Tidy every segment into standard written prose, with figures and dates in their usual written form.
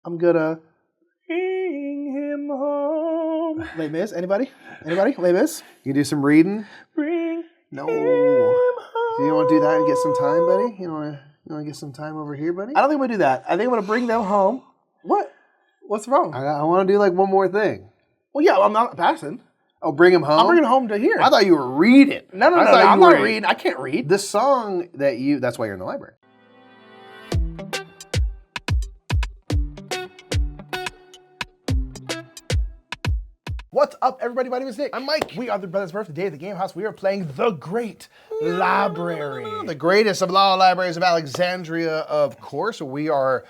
I'm gonna bring him home. Les Mis, anybody? Anybody? Les Mis? You do some reading? Bring No. him home. You want to do that and get some time, buddy? You want to get some time over here, buddy? I don't think I'm gonna do that. I think I'm gonna bring them home. What? What's wrong? I want to do like one more thing. Well, yeah, I'm not passing. Oh, bring him home? I'm bringing home to here. I thought you were reading. No, I thought I'm you not were reading. I can't read. The song that's why you're in the library. What's up, everybody? My name is Nick. I'm Mike. We are the Brothers Birth. Today at the Game House, we are playing The Great Library. The greatest of law libraries of Alexandria, of course. We are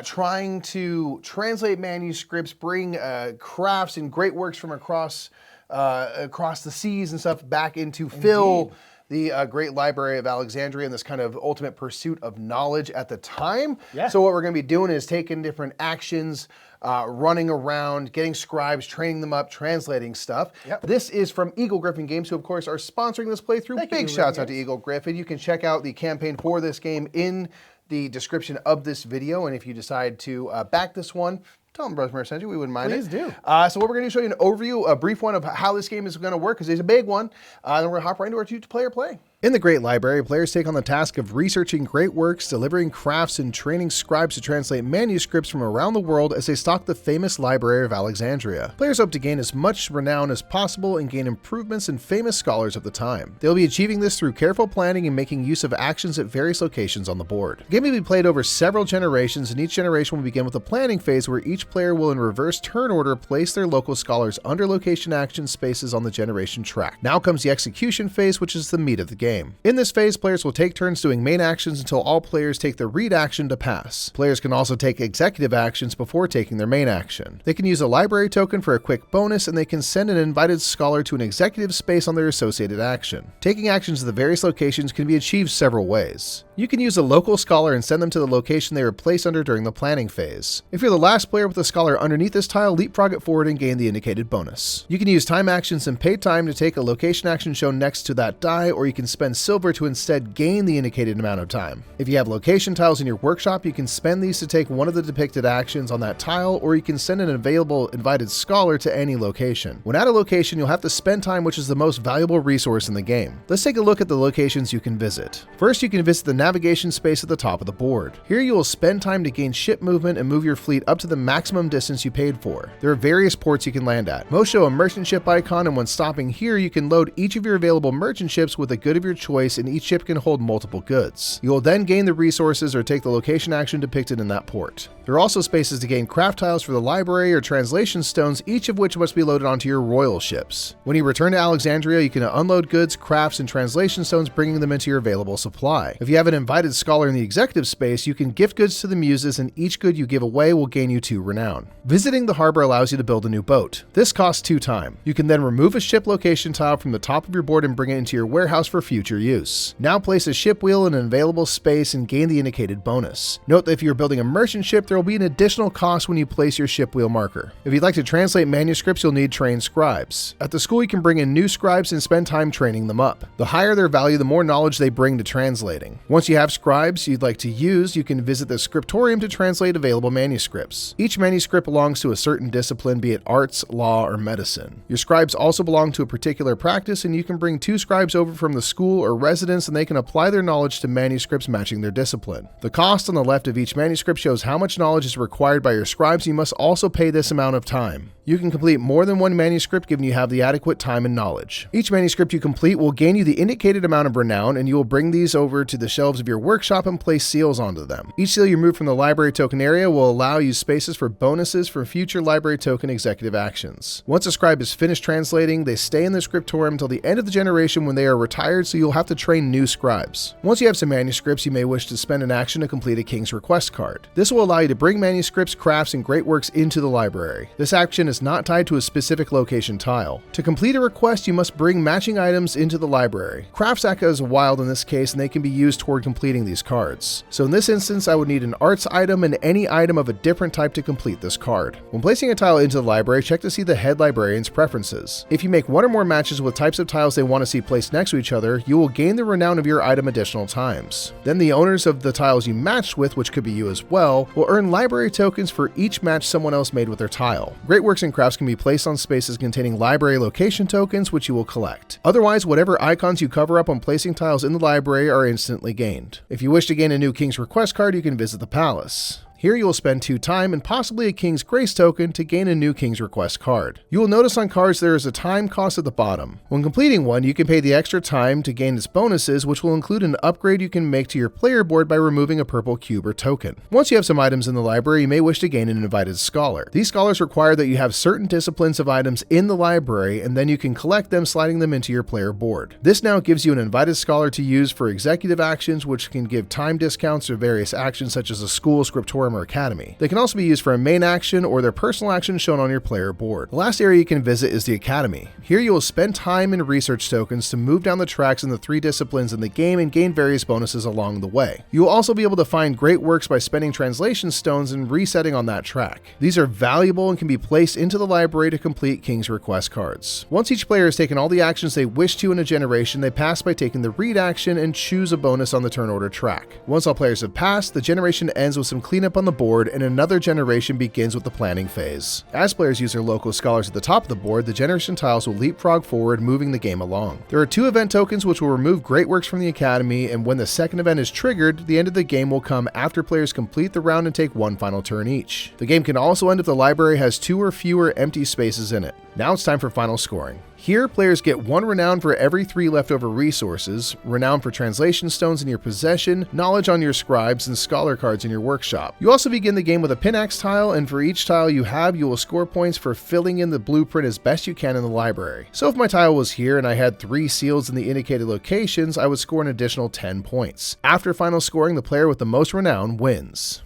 trying to translate manuscripts, bring crafts and great works from across the seas and stuff back into fill the Great Library of Alexandria in this kind of ultimate pursuit of knowledge at the time. Yeah. So what we're going to be doing is taking different actions, running around, getting scribes, training them up, translating stuff. Yep. This is from Eagle Griffin Games, who of course are sponsoring this playthrough. Thank you, Big Eagle shouts Griffin out to Games. Eagle Griffin. You can check out the campaign for this game in the description of this video. And if you decide to back this one, tell them Brothers Birth sent you. We wouldn't mind Please it. do. So what we're going to show you an overview, a brief one of how this game is going to work, because it's a big one. Then we're going to hop right into our two-player play. In the Great Library, players take on the task of researching great works, delivering crafts, and training scribes to translate manuscripts from around the world as they stalk the famous Library of Alexandria. Players hope to gain as much renown as possible and gain improvements in famous scholars of the time. They'll be achieving this through careful planning and making use of actions at various locations on the board. The game will be played over several generations, and each generation will begin with a planning phase where each player will, in reverse turn order, place their local scholars under location action spaces on the generation track. Now comes the execution phase, which is the meat of the game. In this phase, players will take turns doing main actions until all players take the read action to pass. Players can also take executive actions before taking their main action. They can use a library token for a quick bonus, and they can send an invited scholar to an executive space on their associated action. Taking actions at the various locations can be achieved several ways. You can use a local scholar and send them to the location they were placed under during the planning phase. If you're the last player with a scholar underneath this tile, leapfrog it forward and gain the indicated bonus. You can use time actions and pay time to take a location action shown next to that die, or you can spend silver to instead gain the indicated amount of time. If you have location tiles in your workshop, you can spend these to take one of the depicted actions on that tile, or you can send an available invited scholar to any location. When at a location, you'll have to spend time, which is the most valuable resource in the game. Let's take a look at the locations you can visit. First, you can visit the navigation space at the top of the board. Here you will spend time to gain ship movement and move your fleet up to the maximum distance you paid for. There are various ports you can land at. Most show a merchant ship icon, and when stopping here, you can load each of your available merchant ships with a good of your choice, and each ship can hold multiple goods. You will then gain the resources or take the location action depicted in that port. There are also spaces to gain craft tiles for the library or translation stones, each of which must be loaded onto your royal ships. When you return to Alexandria, you can unload goods, crafts, and translation stones, bringing them into your available supply. If you have an invited scholar in the executive space, you can gift goods to the muses, and each good you give away will gain you 2 renown. Visiting the harbor allows you to build a new boat. This costs 2 time. You can then remove a ship location tile from the top of your board and bring it into your warehouse for future use. Now place a ship wheel in an available space and gain the indicated bonus. Note that if you're building a merchant ship, there will be an additional cost when you place your ship wheel marker. If you'd like to translate manuscripts, you'll need trained scribes. At the school, you can bring in new scribes and spend time training them up. The higher their value, the more knowledge they bring to translating. Once you have scribes you'd like to use, you can visit the scriptorium to translate available manuscripts. Each manuscript belongs to a certain discipline, be it arts, law, or medicine. Your scribes also belong to a particular practice, and you can bring 2 scribes over from the school or residence, and they can apply their knowledge to manuscripts matching their discipline. The cost on the left of each manuscript shows how much knowledge is required by your scribes. You must also pay this amount of time. You can complete more than 1 manuscript given you have the adequate time and knowledge. Each manuscript you complete will gain you the indicated amount of renown, and you will bring these over to the shelves of your workshop and place seals onto them. Each seal you remove from the library token area will allow you spaces for bonuses for future library token executive actions. Once a scribe is finished translating, they stay in the scriptorium until the end of the generation when they are retired, so you'll have to train new scribes. Once you have some manuscripts, you may wish to spend an action to complete a King's Request card. This will allow you to bring manuscripts, crafts, and great works into the library. This action is not tied to a specific location tile. To complete a request, you must bring matching items into the library. Crafts act as wild in this case, and they can be used toward completing these cards. So in this instance, I would need an arts item and any item of a different type to complete this card. When placing a tile into the library, check to see the head librarian's preferences. If you make one or more matches with types of tiles they want to see placed next to each other, you will gain the renown of your item additional times. Then the owners of the tiles you matched with, which could be you as well, will earn library tokens for each match someone else made with their tile. Great works and crafts can be placed on spaces containing library location tokens, which you will collect. Otherwise, whatever icons you cover up on placing tiles in the library are instantly gained. If you wish to gain a new King's Request card, you can visit the palace. Here you will spend 2 time and possibly a King's Grace token to gain a new King's Request card. You will notice on cards there is a time cost at the bottom. When completing one, you can pay the extra time to gain its bonuses, which will include an upgrade you can make to your player board by removing a purple cube or token. Once you have some items in the library, you may wish to gain an invited scholar. These scholars require that you have certain disciplines of items in the library, and then you can collect them, sliding them into your player board. This now gives you an invited scholar to use for executive actions, which can give time discounts to various actions such as a school, scriptorium, or academy. They can also be used for a main action or their personal action shown on your player board. The last area you can visit is the academy. Here you will spend time and research tokens to move down the tracks in the 3 disciplines in the game and gain various bonuses along the way. You will also be able to find great works by spending translation stones and resetting on that track. These are valuable and can be placed into the library to complete King's Request cards. Once each player has taken all the actions they wish to in a generation, they pass by taking the read action and choose a bonus on the turn order track. Once all players have passed, the generation ends with some cleanup on the board and another generation begins with the planning phase. As players use their local scholars at the top of the board, the generation tiles will leapfrog forward, moving the game along. There are 2 event tokens which will remove great works from the academy, and when the second event is triggered, the end of the game will come after players complete the round and take 1 final turn each. The game can also end if the library has 2 or fewer empty spaces in it. Now it's time for final scoring. Here, players get 1 renown for every 3 leftover resources, renown for translation stones in your possession, knowledge on your scribes, and scholar cards in your workshop. You also begin the game with a pin-axe tile, and for each tile you have, you will score points for filling in the blueprint as best you can in the library. So if my tile was here and I had 3 seals in the indicated locations, I would score an additional 10 points. After final scoring, the player with the most renown wins.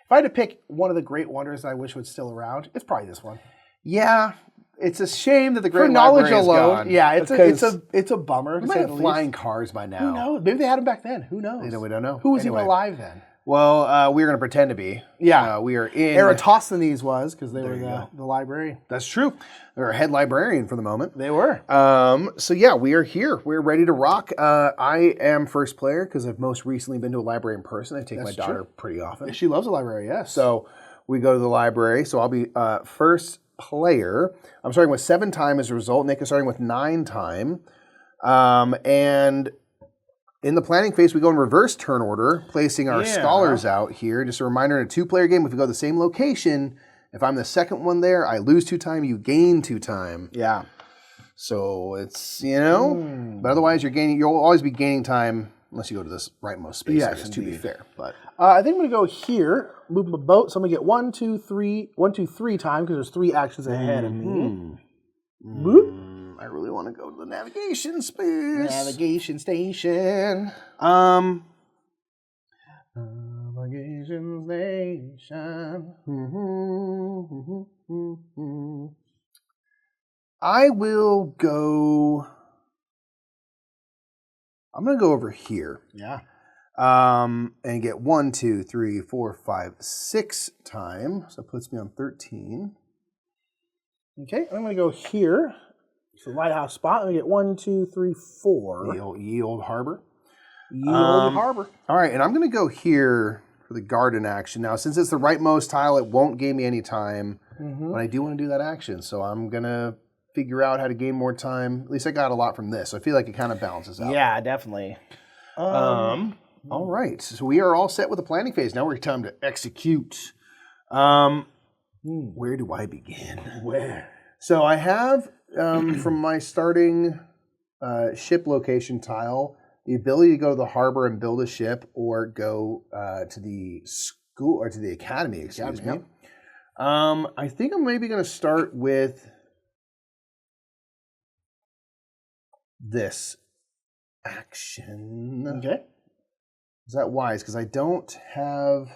If I had to pick one of the great wonders that I wish was still around, it's probably this one. Yeah, it's a shame that the Great For knowledge Library is alone, gone. yeah, it's a bummer. We To might say have the flying least. cars by now. Who knows? Maybe they had them back then. Who knows? We don't know. Who was Anyway. even alive then? Well, we're going to pretend to be. Yeah. We are in... Eratosthenes was, because they were you go. the librarian. That's true. They're a head librarian for the moment. They were. So yeah, we are here. We're ready to rock. I am first player because I've most recently been to a library in person. I take my daughter pretty often. She loves the library, yes. So we go to the library. So I'll be first player. I'm starting with 7 time as a result. Nick is starting with 9 time. And in the planning phase, we go in reverse turn order, placing our scholars out here. Just a reminder, in a 2-player game, if we go to the same location, if I'm the second one there, I lose 2 time, you gain 2 time. Yeah. So it's, but otherwise you'll always be gaining time unless you go to this rightmost space, Yes, I guess, to be indeed. fair. But I think I'm going to go here, move my boat, so I'm going to get 1, 2, 3 time, because there's 3 actions ahead of me. Boop. I really want to go to the navigation space. Navigation station. Navigation station. I will go... I'm going to go over here. Yeah. And get 1, 2, 3, 4, 5, 6 time. So it puts me on 13. Okay, I'm going to go here. It's the lighthouse spot. I'm going to get 1, 2, 3, 4. Ye Old Harbor. Old Harbor. All right, and I'm going to go here for the garden action. Now, since it's the rightmost tile, it won't gain me any time. But I do want to do that action, so I'm going to figure out how to gain more time. At least I got a lot from this, so I feel like it kind of balances out. Yeah, definitely. All right, so we are all set with the planning phase. Now we're time to execute. Where do I begin? Where? So I have, from my starting ship location tile, the ability to go to the harbor and build a ship, or go to the school, or to the academy, excuse me. I think I'm maybe going to start with this action. Okay. Is that wise? Because I don't have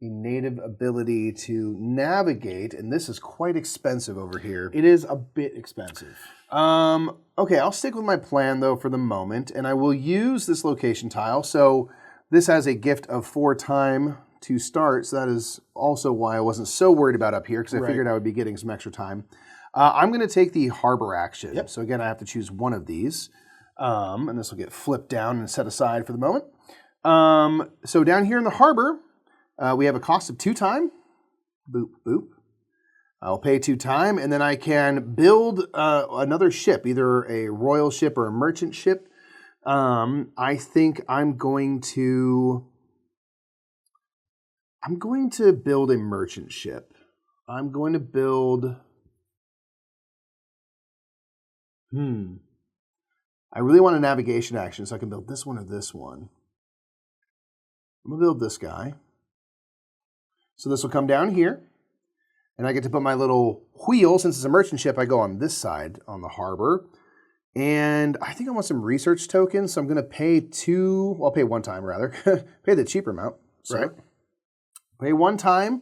a native ability to navigate, and this is quite expensive over here. It is a bit expensive. Okay, I'll stick with my plan though for the moment, and I will use this location tile. So this has a gift of 4 time to start, so that is also why I wasn't so worried about up here, because I figured I would be getting some extra time. I'm going to take the harbor action. Yep. So again, I have to choose one of these, and this will get flipped down and set aside for the moment. So down here in the harbor, we have a cost of 2 time. Boop, boop. I'll pay 2 time, and then I can build another ship, either a royal ship or a merchant ship. I think I'm going to build a merchant ship. I'm going to build. I really want a navigation action, so I can build this one or this one. I'm gonna build this guy. So this will come down here. And I get to put my little wheel, since it's a merchant ship, I go on this side on the harbor. And I think I want some research tokens, so I'm going to pay 2, well, I'll pay 1 time rather, pay the cheaper amount. So Right. Pay 1 time,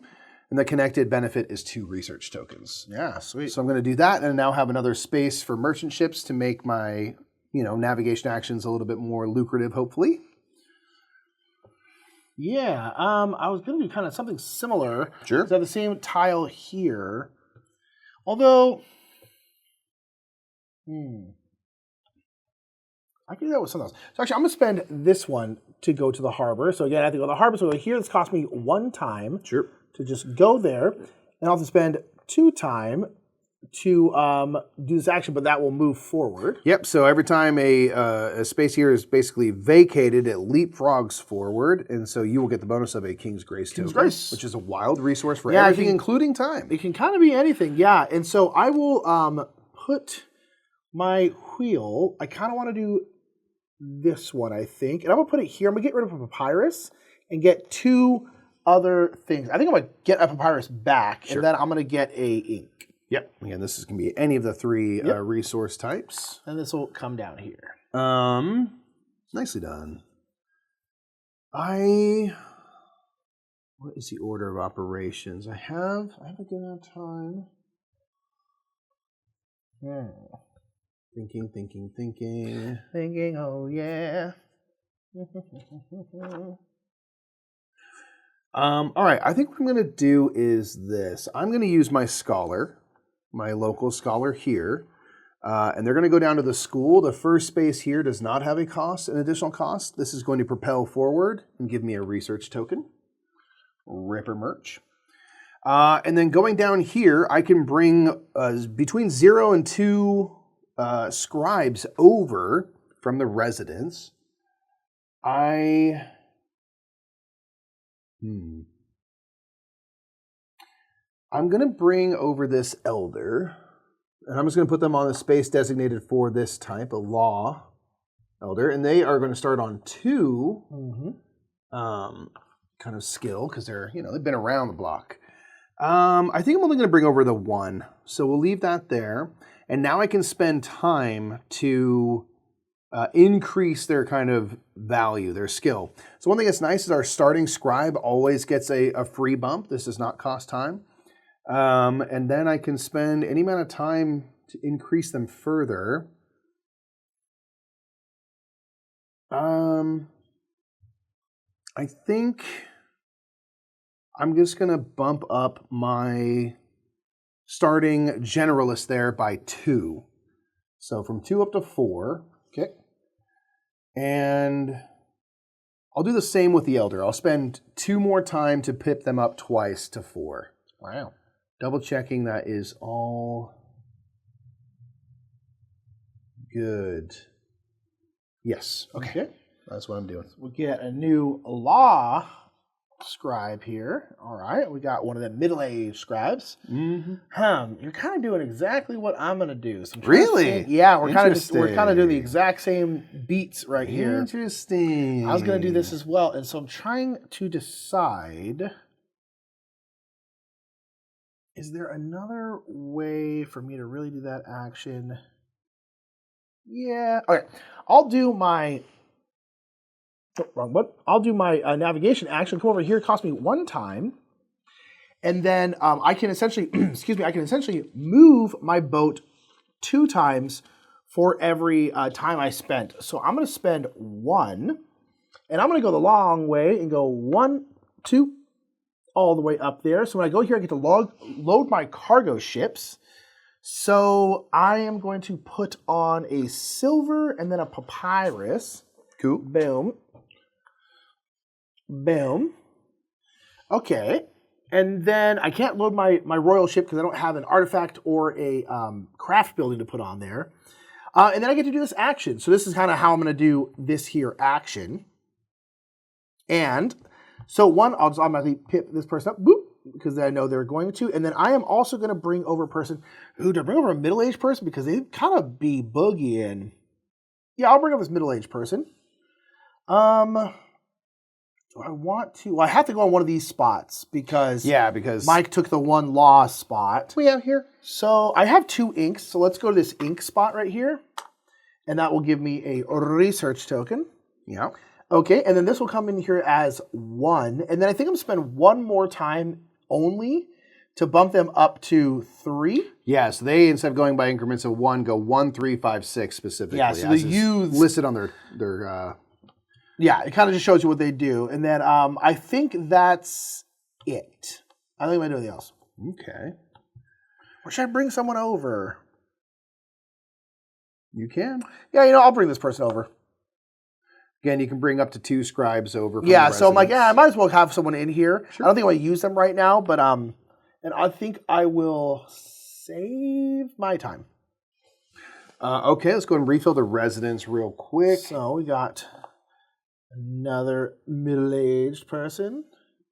and the connected benefit is 2 research tokens. Yeah, sweet. So I'm going to do that, and I now have another space for merchant ships to make my, navigation actions a little bit more lucrative, hopefully. Yeah, I was going to do kind of something similar. Sure. I have the same tile here. Although, I can do that with something else. So actually, I'm going to spend this one to go to the harbor. So again, I have to go to the harbor. So here, this cost me 1 time. Sure. To just go there. And I'll have to spend 2 time to do this action, but that will move forward. Yep, so every time a space here is basically vacated, it leapfrogs forward, and so you will get the bonus of a King's Grace token, Grace. which is a wild resource for Yeah, everything, including time. It can kind of be anything, yeah. And so I will put my wheel, I kind of want to do this one, I think. And I'm going to put it here. I'm going to get rid of a papyrus and get 2 other things. I think I'm going to get a papyrus back, and then I'm going to get a ink. Yep. Again, this is going to be any of the 3 resource types. And this will come down here. Nicely done. What is the order of operations? I have a good amount of time. Thinking. Thinking, oh yeah. All right, I think what I'm going to do is this. I'm going to use my scholar, my local scholar here, and they're going to go down to the school. The first space here does not have an additional cost. This is going to propel forward and give me a research token. Ripper merch. And then going down here, I can bring between 0 and 2 scribes over from the residence. I'm going to bring over this elder, and I'm just going to put them on the space designated for this type, a law elder, and they are going to start on 2 kind of skill, because they've been around the block. I think I'm only going to bring over the 1, so we'll leave that there, and now I can spend time to increase their kind of value, their skill. So one thing that's nice is our starting scribe always gets a free bump. This does not cost time. And then I can spend any amount of time to increase them further. I think I'm just going to bump up my starting generalist there by 2. So from 2 up to 4. Okay. And I'll do the same with the elder. I'll spend 2 more time to pip them up twice to 4. Wow. Double checking that is all good. Yes. Okay. That's what I'm doing. We'll get a new law scribe here. All right. We got one of the middle-aged scribes. Mm-hmm. You're kind of doing exactly what I'm going to do. So Really? Yeah, we're kind of doing the Interesting. exact same beats right here. Interesting. I was going to do this as well, and so I'm trying to decide, is there another way for me to really do that action? Yeah. Okay. I'll do my Oh, wrong one. I'll do my navigation action. Come over here. It costs me 1 time. And then I can essentially, excuse me, I can essentially move my boat 2 times for every time I spent. So I'm going to spend 1, and I'm going to go the long way and go 1, 2, all the way up there. So when I go here, I get to load my cargo ships. So I am going to put on a silver and then a papyrus. Cool. Boom. Boom. Okay. And then I can't load my royal ship because I don't have an artifact or a craft building to put on there. And then I get to do this action. So this is kind of how I'm going to do this here action. And so 1, I'll just automatically pip this person up, boop, because I know they're going to. And then I am also going to bring over a person. Ooh, do I bring over a middle-aged person? Because they kind of be boogieing. Yeah, I'll bring over this middle-aged person. Do I want to? Well, I have to go on one of these spots because Mike took the 1 law spot. We have here. So I have 2 inks. So let's go to this ink spot right here. And that will give me a research token. Yeah. Okay, and then this will come in here as 1. And then I think I'm going to spend 1 more time only to bump them up to 3. Yeah, so they, instead of going by increments of 1, go 1, 3, 5, 6 specifically. Yeah, so the youths listed on their yeah, it kind of just shows you what they do. And then I think that's it. I don't think I'm going to do anything else. Okay. Or should I bring someone over? You can. Yeah, I'll bring this person over. Again, you can bring up to 2 scribes over. From Yeah, the so I'm like, residents. I might as well have someone in here. Sure. I don't think I want to use them right now, but and I think I will save my time. Okay, let's go and refill the residents real quick. So we got another middle-aged person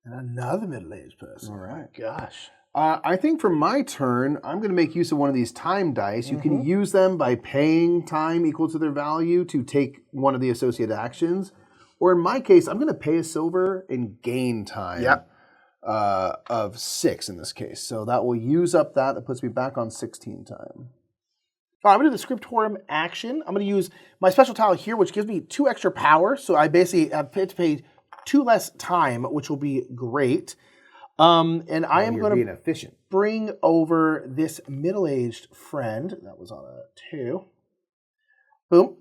and another middle-aged person. All right. Oh, gosh. I think for my turn, I'm going to make use of one of these time dice. You can use them by paying time equal to their value to take one of the associated actions. Or in my case, I'm going to pay a silver and gain time of 6 in this case. So that will use up that. That puts me back on 16 time. All right, I'm going to do the Scriptorium action. I'm going to use my special tile here, which gives me 2 extra power. So I basically have to pay 2 less time, which will be great. And I am going to efficient. Bring over this middle-aged friend. That was on a 2. Boom.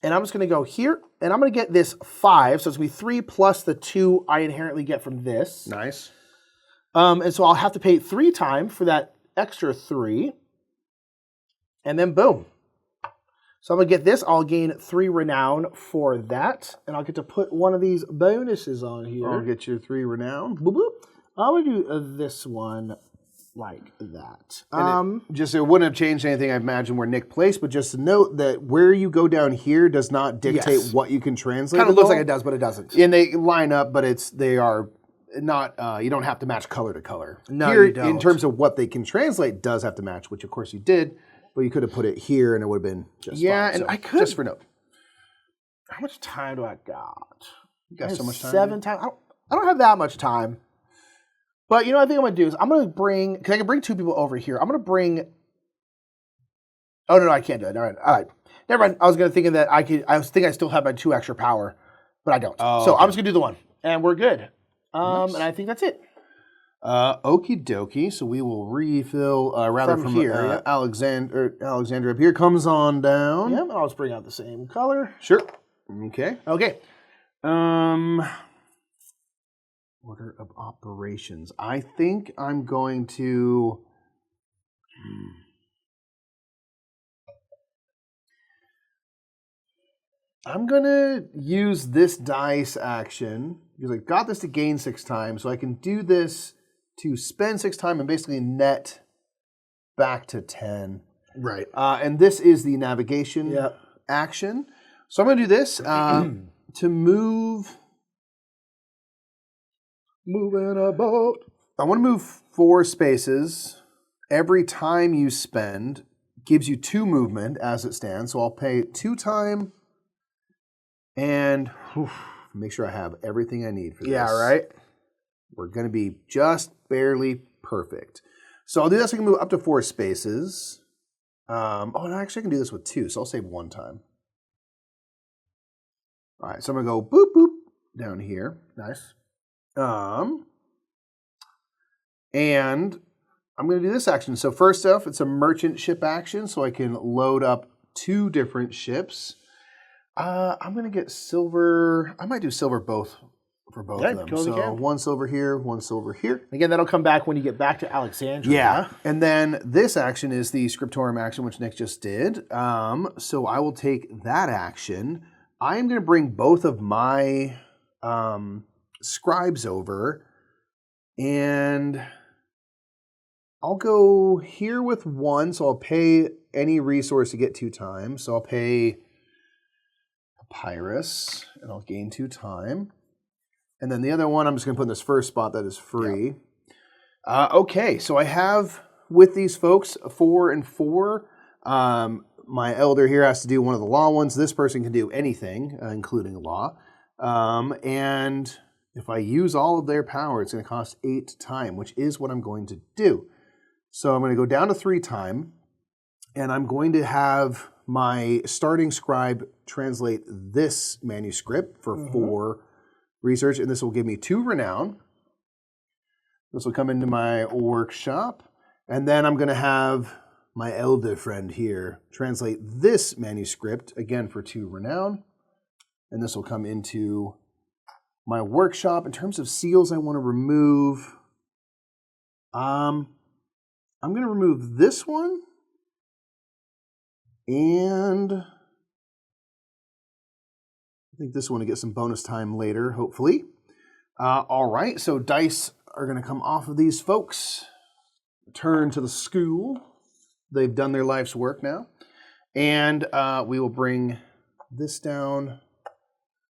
And I'm just going to go here, and I'm going to get this 5. So it's going to be 3 plus the 2 I inherently get from this. Nice. And so I'll have to pay 3 time for that extra 3. And then boom. So I'm going to get this. I'll gain 3 renown for that. And I'll get to put one of these bonuses on here. I'll get you 3 renown. Boop, boop. I'm going to do this one like that. It wouldn't have changed anything, I imagine, where Nick placed, but just to note that where you go down here does not dictate what you can translate. Kind of looks like it does, but it doesn't. And they line up, but they are not, you don't have to match color to color. No, here, you don't. in terms of what they can translate, does have to match, which of course you did. But you could have put it here, and it would have been just fine. And So, I could. Just for note. How much time do I got? You got so much time. 7 time. I don't have that much time. But I think I'm going to do is I'm going to bring, because I can bring 2 people over here. I'm going to bring, oh, no, I can't do it. All right. Never mind. I was going to think that I still have my 2 extra power, but I don't. Oh, so okay. I'm just going to do the 1, and we're good. Nice. And I think that's it. Okie dokie. So we will refill, from here. Alexandria up here comes on down. Yeah, and I'll just bring out the same color. Sure. Okay. Okay. Order of operations. I think I'm going to. I'm going to use this dice action because I got this to gain 6 times, so I can do this to spend 6 time and basically net back to 10. Right. And this is the navigation action. So I'm going to do this to move. Moving a boat. I want to move 4 spaces. Every time you spend gives you 2 movement as it stands. So I'll pay 2 time and make sure I have everything I need for this. Yeah, right. We're going to be just barely perfect. So I'll do this. I can move up to 4 spaces. And actually I can do this with 2. So I'll save 1 time. All right, so I'm going to go boop, boop down here. Nice. And I'm going to do this action. So first off, it's a merchant ship action, so I can load up 2 different ships. I'm going to get silver. I might do silver both for both of them. So 1 silver here, 1 silver here. Again, that'll come back when you get back to Alexandria. Yeah, and then this action is the Scriptorium action, which Nick just did. So I will take that action. I am going to bring both of my scribes over, and I'll go here with 1, so I'll pay any resource to get 2 times. So I'll pay Papyrus, and I'll gain 2 time. And then the other one, I'm just going to put in this first spot that is free. Yep. Okay, so I have with these folks 4 and 4. My elder here has to do one of the law ones. This person can do anything, including law. And if I use all of their power, it's going to cost 8 time, which is what I'm going to do. So I'm going to go down to 3 time, and I'm going to have my starting scribe translate this manuscript for 4 research, and this will give me 2 renown. This will come into my workshop, and then I'm going to have my elder friend here translate this manuscript, again for 2 renown, and this will come into my workshop. In terms of seals I want to remove, I'm going to remove this one, and I think this one to get some bonus time later, hopefully. All right, so dice are going to come off of these folks. Return to the school. They've done their life's work now. And we will bring this down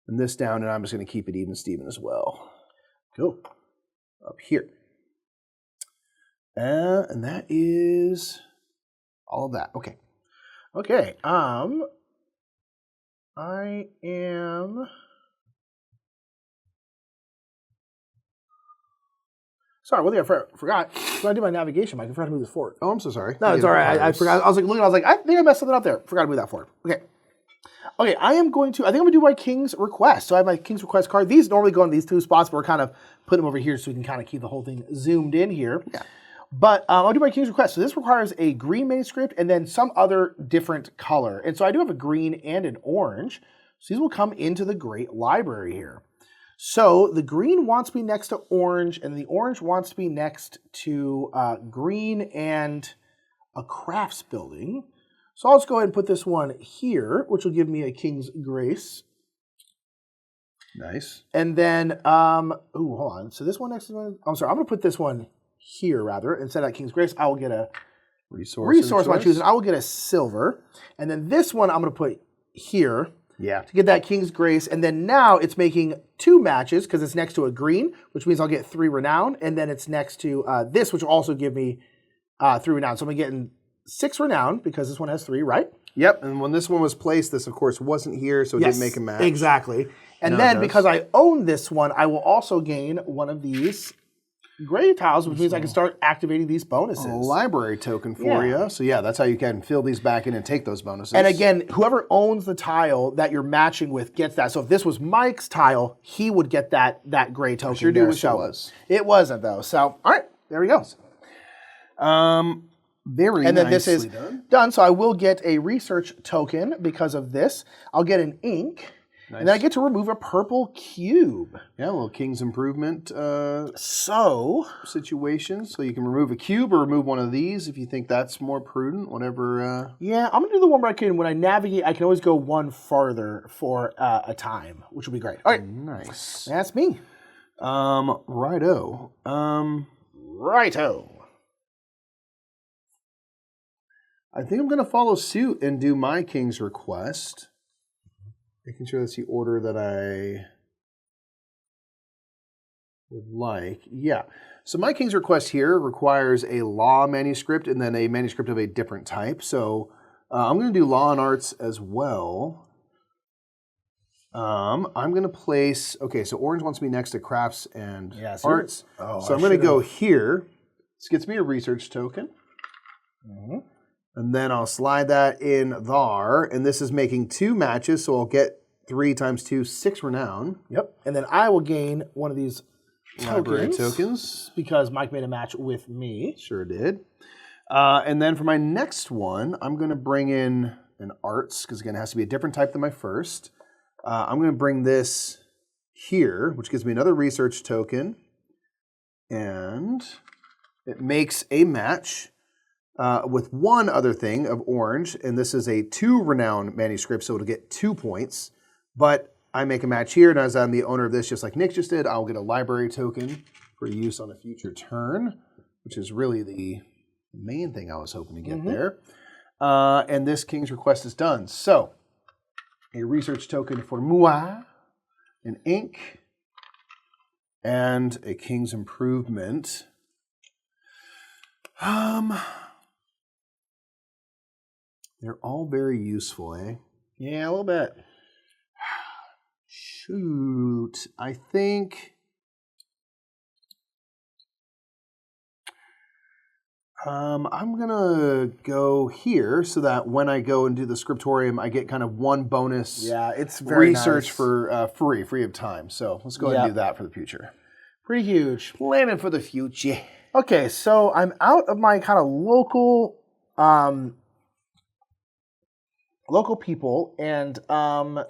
and this down, and I'm just going to keep it even Steven as well. Cool. Up here. And that is all of that. Okay. Okay. I am... Sorry, one thing I forgot. When I did my navigation, Mike, I forgot to move this forward. Oh, I'm so sorry. No, it's all right. I forgot. I was like, looking, I was like, I think I messed something up there. Forgot to move that forward. Okay. Okay, I think I'm going to do my King's Request. So I have my King's Request card. These normally go in these 2 spots, but we're kind of putting them over here so we can kind of keep the whole thing zoomed in here. Yeah. But I'll do my King's Request. So this requires a green manuscript and then some other different color. And so I do have a green and an orange. So these will come into the Great Library here. So the green wants to be next to orange, and the orange wants to be next to green and a crafts building. So I'll just go ahead and put this one here, which will give me a King's Grace. Nice. And then, hold on. So this one next to one, I'm sorry, I'm going to put this one here rather. Instead of King's Grace, I will get a resource of my choosing. I will get a silver. And then this one I'm going to put here. Yeah. To get that King's Grace. And then now it's making 2 matches because it's next to a green, which means I'll get 3 renown. And then it's next to this, which will also give me 3 renown. So I'm getting 6 renown because this one has 3, right? Yep. And when this one was placed, this, of course, wasn't here, so it didn't make a match. Exactly. And then because I own this one, I will also gain one of these gray tiles, which means I can start activating these bonuses. A library token for you. So yeah, that's how you can fill these back in and take those bonuses. And again, whoever owns the tile that you're matching with gets that. So if this was Mike's tile, he would get that gray token. I sure do wish it was. It wasn't though. So all right, there we go. Very and then this is done. So I will get a research token because of this. I'll get an ink. Nice. And then I get to remove a purple cube. Yeah, a little King's Improvement situation. So you can remove a cube or remove one of these if you think that's more prudent, whatever. Yeah, I'm going to do the one where I can, when I navigate, I can always go one farther for a time, which will be great. All right. Nice. That's me. Righto. Righto. I think I'm going to follow suit and do my King's Request. Making sure that's the order that I would like. Yeah. So my King's Request here requires a law manuscript and then a manuscript of a different type. So I'm going to do law and arts as well. I'm going to place, okay, so orange wants me next to crafts and arts. So I'm going to go here. This gets me a research token. And then I'll slide that in there. And this is making 2 matches, so I'll get 3 times 2, 6 renown. Yep. And then I will gain one of these Library tokens. tokens. Because Mike made a match with me. Sure did. And then for my next one, I'm going to bring in an arts, because again, it has to be a different type than my first. I'm going to bring this here, which gives me another research token. And it makes a match with one other thing of orange. And this is a 2 renown manuscript, so it'll get 2 points. But I make a match here, and as I'm the owner of this, just like Nick just did, I'll get a library token for use on a future turn, which is really the main thing I was hoping to get there. And this King's Request is done. So, a research token for moi, an ink, and a King's Improvement. They're all very useful, eh? Yeah, a little bit. Shoot, I think I'm gonna go here so that when I go and do the scriptorium, I get kind of one bonus It's very research nice. for free of time. So let's go ahead and do that for the future. Pretty huge. Planning for the future. Okay, so I'm out of my kind of local people, and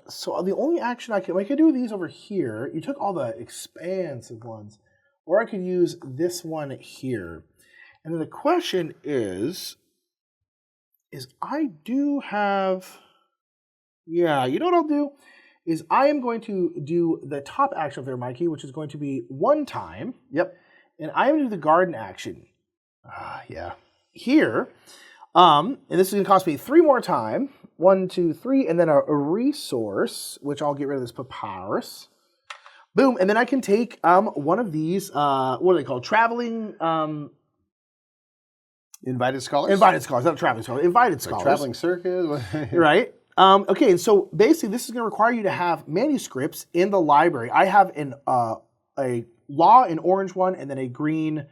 so the only action I could do these over here. You took all the expansive ones, or I could use this one here. And then the question is I do have, you know what I'll do is I am going to do the top action of there, Mikey, which is going to be 1 time. Yep. And I'm going to do the garden action Yeah. here. And this is going to cost me 3 more time. 1, 2, 3, and then a resource, which I'll get rid of this papyrus. Boom, and then I can take one of these, what are they called? Traveling... Invited scholars? Invited scholars, not traveling scholars. Invited scholars. Traveling circus? Right. Okay, and so basically this is going to require you to have manuscripts in the library. I have a law in orange one and then a green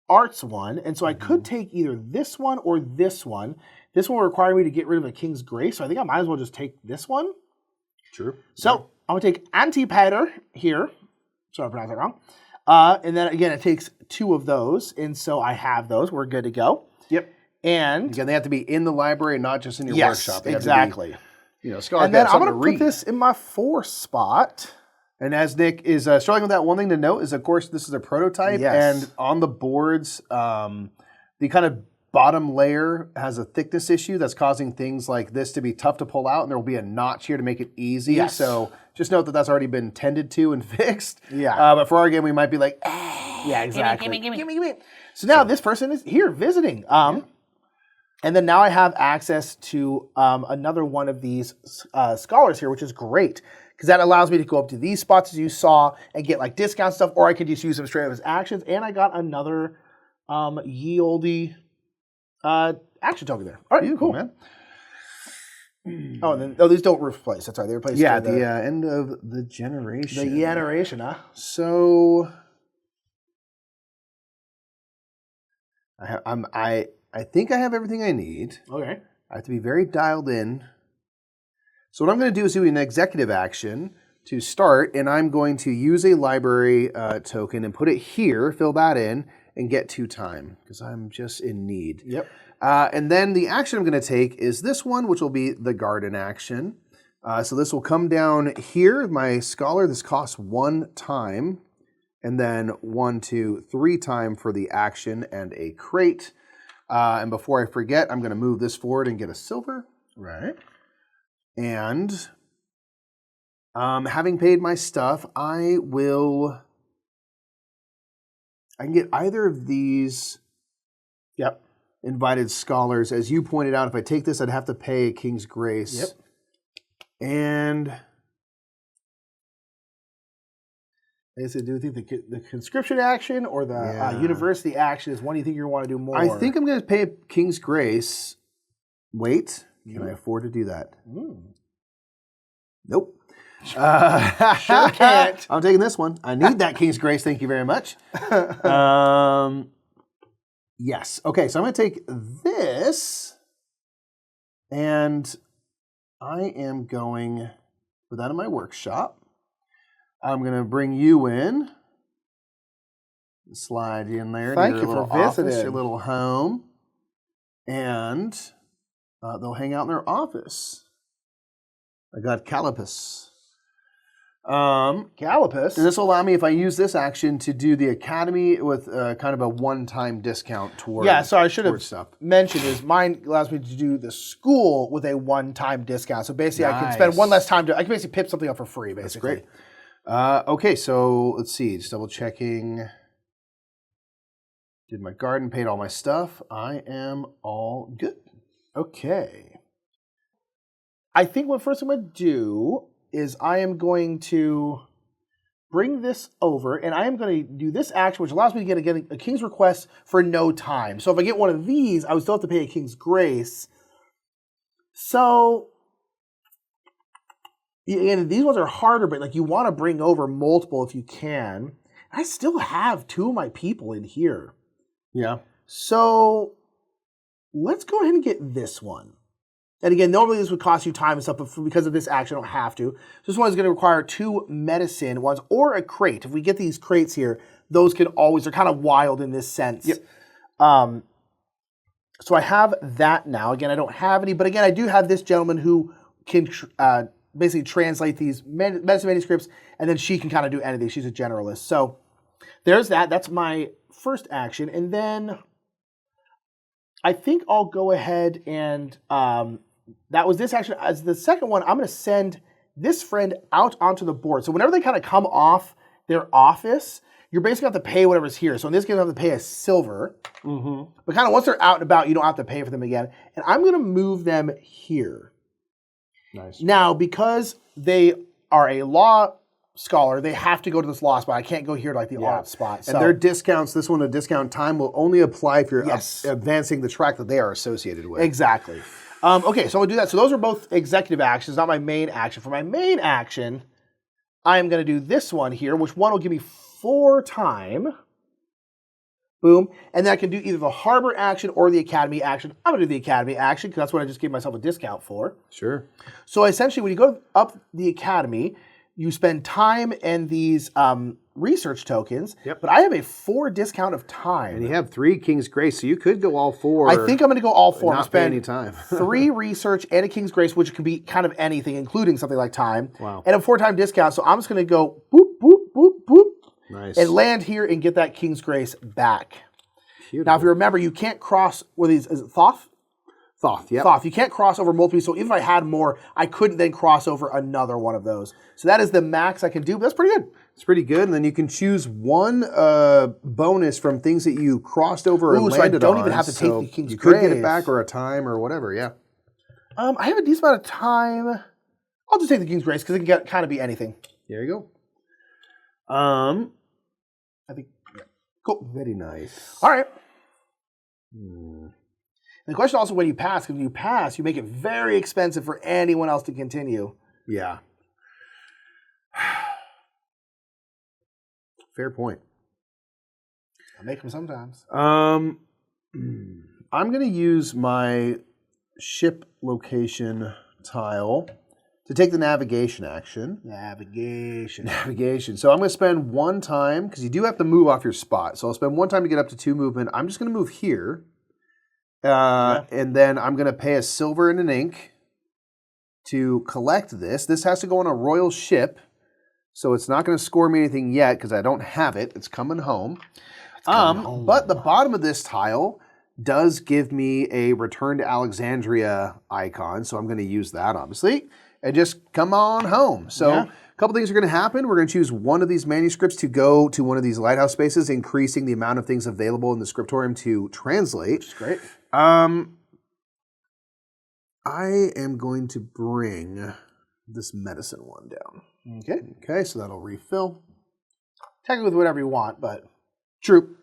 arts one. And so I could take either this one or this one. This one will require me to get rid of a King's Grace, so I think I might as well just take this one. True. So I'm going to take Antipater here. Sorry, I pronounced that wrong. And then again, it takes 2 of those. And so I have those. We're good to go. Yep. And Again, they have to be in the library, not just in your workshop. They have to exactly. be, scholars And then got I'm something going to to put read. this in my 4th spot. And as Nick is struggling with that, one thing to note is, of course, this is a prototype. Yes. And on the boards, the kind of bottom layer has a thickness issue that's causing things like this to be tough to pull out. And there will be a notch here to make it easy. Yes. So just note that that's already been tended to and fixed. Yeah. But for our game, we might be like, Yeah, exactly. give me. So now this person is here visiting. And then now I have access to another one of these scholars here, which is great. Because that allows me to go up to these spots as you saw and get like discount stuff, or I could just use them straight up as actions. And I got another ye olde action token there. All right, Beautiful, cool. man. Oh, and then these don't replace. That's right, they replace Yeah, the the end of the generation. the generation, huh? So I think I have everything I need. Okay. I have to be very dialed in. So what I'm going to do is do an executive action to start, and I'm going to use a library token and put it here, fill that in, and get 2 time, because I'm just in need. Yep. And then the action I'm going to take is this one, which will be the garden action. So this will come down here, my scholar. This costs 1 time, and then 1, 2, 3 time for the action and a crate. And before I forget, I'm going to move this forward and get a silver. Right. And having paid my stuff, I can get either of these invited scholars. As you pointed out, if I take this, I'd have to pay King's Grace. Yep. And Is it, do you think the conscription action or the university action is one you think you want to do more? I think I'm going to pay King's Grace. Wait, can I afford to do that? Nope. Sure can't. I'm taking this one. I need that King's Grace. Thank you very much. Yes. Okay, so I'm going to take this, and I am going Put that in my workshop. I'm going to bring you in. Slide you in there. Thank to you your for little office, visiting. your little home. And they'll hang out in their office. I got Calipus. Calipus. And this will allow me, if I use this action, to do the academy with kind of a one-time discount toward. Yeah, so I should have stuff. mentioned is mine allows me to do the school with a one-time discount. So basically, I can spend Nice. one less time I can basically pip something up for free. Basically, That's great. Okay, so let's see. Just double checking. Did my garden, paid all my stuff. I am all good. Okay. I think what first I'm going to do is I am going to bring this over, and I am going to do this action, which allows me to get a King's Request for no time. So if I get one of these, I would still have to pay a King's Grace. So, and these ones are harder, but like you want to bring over multiple if you can. I still have 2 of my people in here. Yeah. So let's go ahead and get this one. And again, normally this would cost you time and stuff, but because of this action, I don't have to. So this one is going to require 2 medicine ones or a crate. If we get these crates here, those can always, they're kind of wild in this sense. Yep. So I have that now. Again, I don't have any, but again, I do have this gentleman who can basically translate these medicine manuscripts, and then she can kind of do anything. She's a generalist. So there's that. That's my first action. And then I think I'll go ahead and that was this action. As the second one, I'm going to send this friend out onto the board. So whenever they kind of come off their office, you're basically going to have to pay whatever's here. So in this case, you have to pay a silver. Mm-hmm. But kind of once they're out and about, you don't have to pay for them again. And I'm going to move them here. Nice. Now, because they are a law scholar, they have to go to this law spot. I can't go here to like the art spot. So. And their discounts, this one, a discount time, will only apply if you're Yes. advancing the track that they are associated with. Exactly. Okay, so we'll do that. So those are both executive actions, not my main action. For my main action, I am going to do this one here, which one will give me 4 time. Boom. And then I can do either the harbor action or the academy action. I'm going to do the academy action because that's what I just gave myself a discount for. Sure. So essentially, when you go up the academy, you spend time and these research tokens. Yep. But I have a 4 discount of time. And you have 3 King's Grace, so you could go all 4. I think I'm going to go all 4. Not I'm spend pay any time. 3 research and a King's Grace, which can be kind of anything, including something like time. Wow. And a 4-time discount. So I'm just going to go boop, boop, boop, boop. Nice. And land here and get that King's Grace back. Beautiful. Now, if you remember, you can't cross with these. Is it Thoth? Thoth, yep. Thoth. You can't cross over multiple. So even if I had more, I couldn't then cross over another one of those. So that is the max I can do. But that's pretty good. It's pretty good. And then you can choose one bonus from things that you crossed over and Ooh, so I landed don't on. even have to take So the King's you could get Grace. it back or a time or whatever, yeah. I have a decent amount of time. I'll just take the King's Grace because it can kind of be anything. There you go. I think. Yeah. Cool. Very nice. All right. And the question also when you pass, because when you pass, you make it very expensive for anyone else to continue. Yeah. Fair point. I make them sometimes. I'm going to use my ship location tile to take the navigation action. Navigation. So I'm going to spend 1 time, because you do have to move off your spot. So I'll spend 1 time to get up to 2 movement. I'm just going to move here. And then I'm going to pay a silver and an ink to collect this. This has to go on a royal ship. So it's not going to score me anything yet because I don't have it. It's coming home. But the bottom of this tile does give me a Return to Alexandria icon. So I'm going to use that, obviously, and just come on home. So a couple things are going to happen. We're going to choose one of these manuscripts to go to one of these lighthouse spaces, increasing the amount of things available in the scriptorium to translate. Which is great. I am going to bring this medicine one down. Okay, so that'll refill. Technically with whatever you want, but True.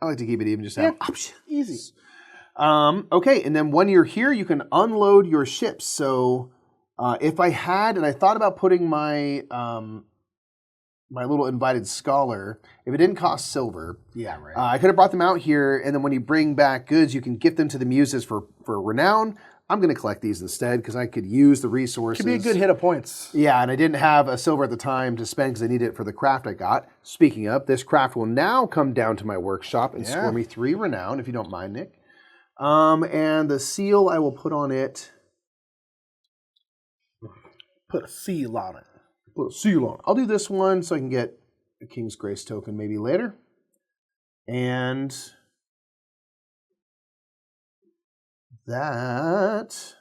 I like to keep it even, just have options. easy. Okay, and then when you're here, you can unload your ships. So if I had, and I thought about putting my my little invited scholar, if it didn't cost silver, Yeah, right. I could have brought them out here, and then when you bring back goods, you can gift them to the muses for renown. I'm going to collect these instead because I could use the resources. Could be a good hit of points. Yeah, and I didn't have a silver at the time to spend because I needed it for the craft I got. Speaking of, this craft will now come down to my workshop and score me 3 renown, if you don't mind, Nick. And the seal I will put on it. Put a seal on it. Put a seal on it. I'll do this one so I can get a King's Grace token maybe later. And that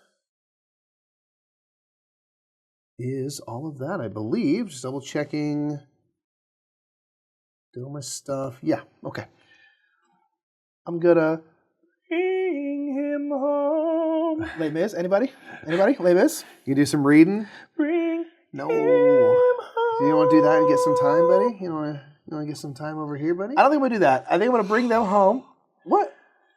is all of that, I believe. Just double checking. Do my stuff. Yeah, okay. I'm gonna bring him home. Les Mis, anybody? Anybody? Les Mis? You do some reading? Bring No. him home. Do you want to do that and get some time, buddy? You want to get some time over here, buddy? I don't think I'm gonna do that. I think I'm gonna bring them home. What?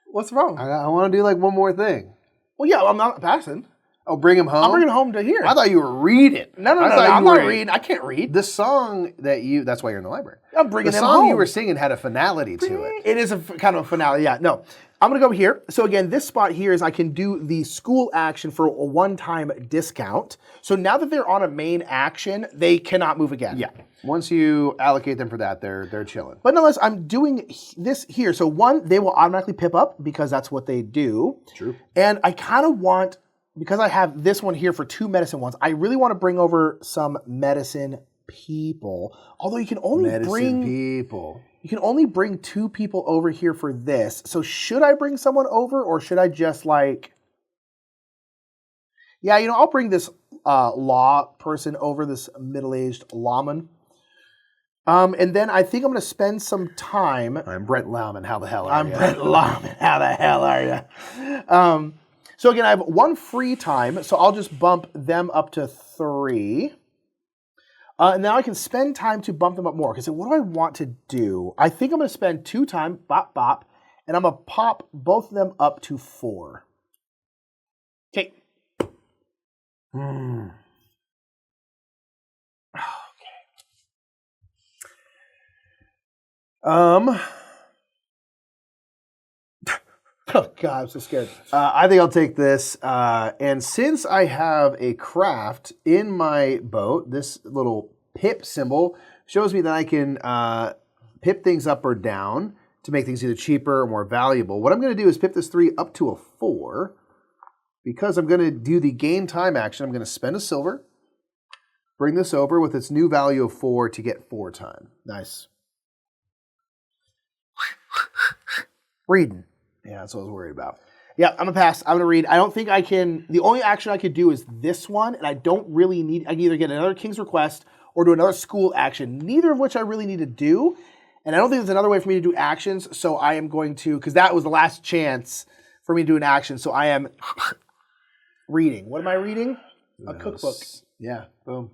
What's wrong? I want to do like one more thing. Well, yeah, I'm not passing. Oh, bring him home? I'm bringing home to here. I thought you were reading. No, I thought I'm you not were- reading. I can't read. The song that that's why you're in the library. I'm bringing The them song home. you were singing had a finality to it. It is a kind of a finale. Yeah, no. I'm going to go here. So again, this spot here is I can do the school action for a one-time discount. So now that they're on a main action, they cannot move again. Yeah. Once you allocate them for that, they're chilling. But nonetheless, I'm doing this here. So one, they will automatically pip up because that's what they do. True. And I kind of want, because I have this one here for 2 medicine ones, I really want to bring over some medicine people. Although you can only People. You can only bring 2 people over here for this. So should I bring someone over or should I just like... Yeah, I'll bring this law person over, this middle-aged lawman. And then I think I'm going to spend some time... I'm Brent Lauman. How the hell are you? I'm Brent Lawman. How the hell are you? So again, I have 1 free time, so I'll just bump them up to 3. And now I can spend time to bump them up more. Because what do I want to do? I think I'm going to spend 2 time, bop, bop, and I'm going to pop both of them up to 4. Okay. Hmm. Oh, God, I'm so scared. I think I'll take this. And since I have a craft in my boat, this little pip symbol shows me that I can pip things up or down to make things either cheaper or more valuable. What I'm going to do is pip this 3 up to a 4. Because I'm going to do the gain time action, I'm going to spend a silver, bring this over with its new value of 4 to get 4 time. Nice. Reading. Yeah, that's what I was worried about. Yeah, I'm going to pass. I'm going to read. I don't think I can... The only action I could do is this one, and I don't really need... I can either get another King's Request or do another school action, neither of which I really need to do. And I don't think there's another way for me to do actions, so I am going to... Because that was the last chance for me to do an action, so I am reading. What am I reading? A cookbook. Yeah, boom.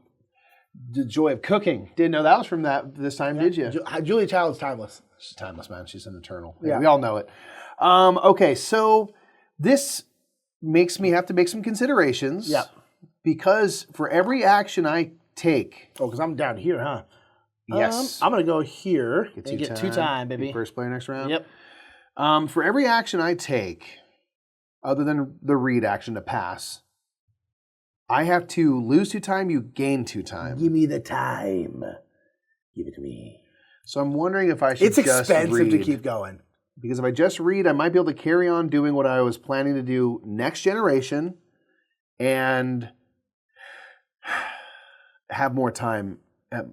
The joy of cooking. Didn't know that was from this time, did you? Julia Child's timeless. She's timeless, man. She's an eternal. Yeah. We all know it. Okay, so this makes me have to make some considerations. Yeah. Because for every action I take... Oh, because I'm down here, huh? Yes. I'm going to go here and two get 2 time, baby. Be first player next round? Yep. For every action I take, other than the read action to pass, I have to lose 2 time, you gain 2 time. Give me the time. Give it to me. So I'm wondering if I should It's just expensive read. to keep going. Because if I just read, I might be able to carry on doing what I was planning to do next generation and have more time at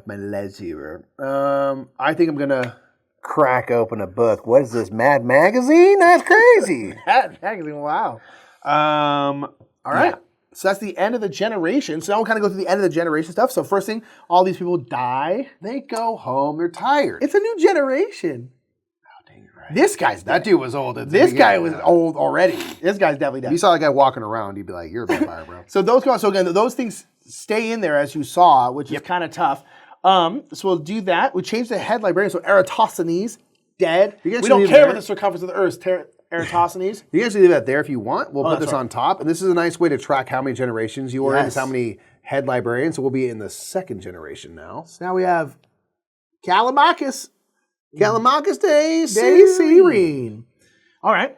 my leisure. I think I'm going to crack open a book. What is this, Mad Magazine? That's crazy. That magazine, wow. All right. Yeah. So that's the end of the generation. So now we'll kind of go through the end of the generation stuff. So first thing, all these people die. They go home. They're tired. It's a new generation. Right. This guy's That dead. dude was old. At the This guy beginning. was old already. This guy's definitely If dead. you saw a guy walking around, you'd be like, "You're a vampire, bro." So those go on. So again, those things stay in there as you saw, which is kind of tough. So we'll do that. We change the head librarian. So Eratosthenes, dead. You guys We don't leave care there. about the circumference of the Earth. Eratosthenes. You guys can leave that there if you want. We'll put that's this right. on top, and this is a nice way to track how many generations you are in. Yes. It's how many head librarians. So we'll be in the 2nd generation now. So now we have Callimachus. Callimachus Day Day Serene. All right.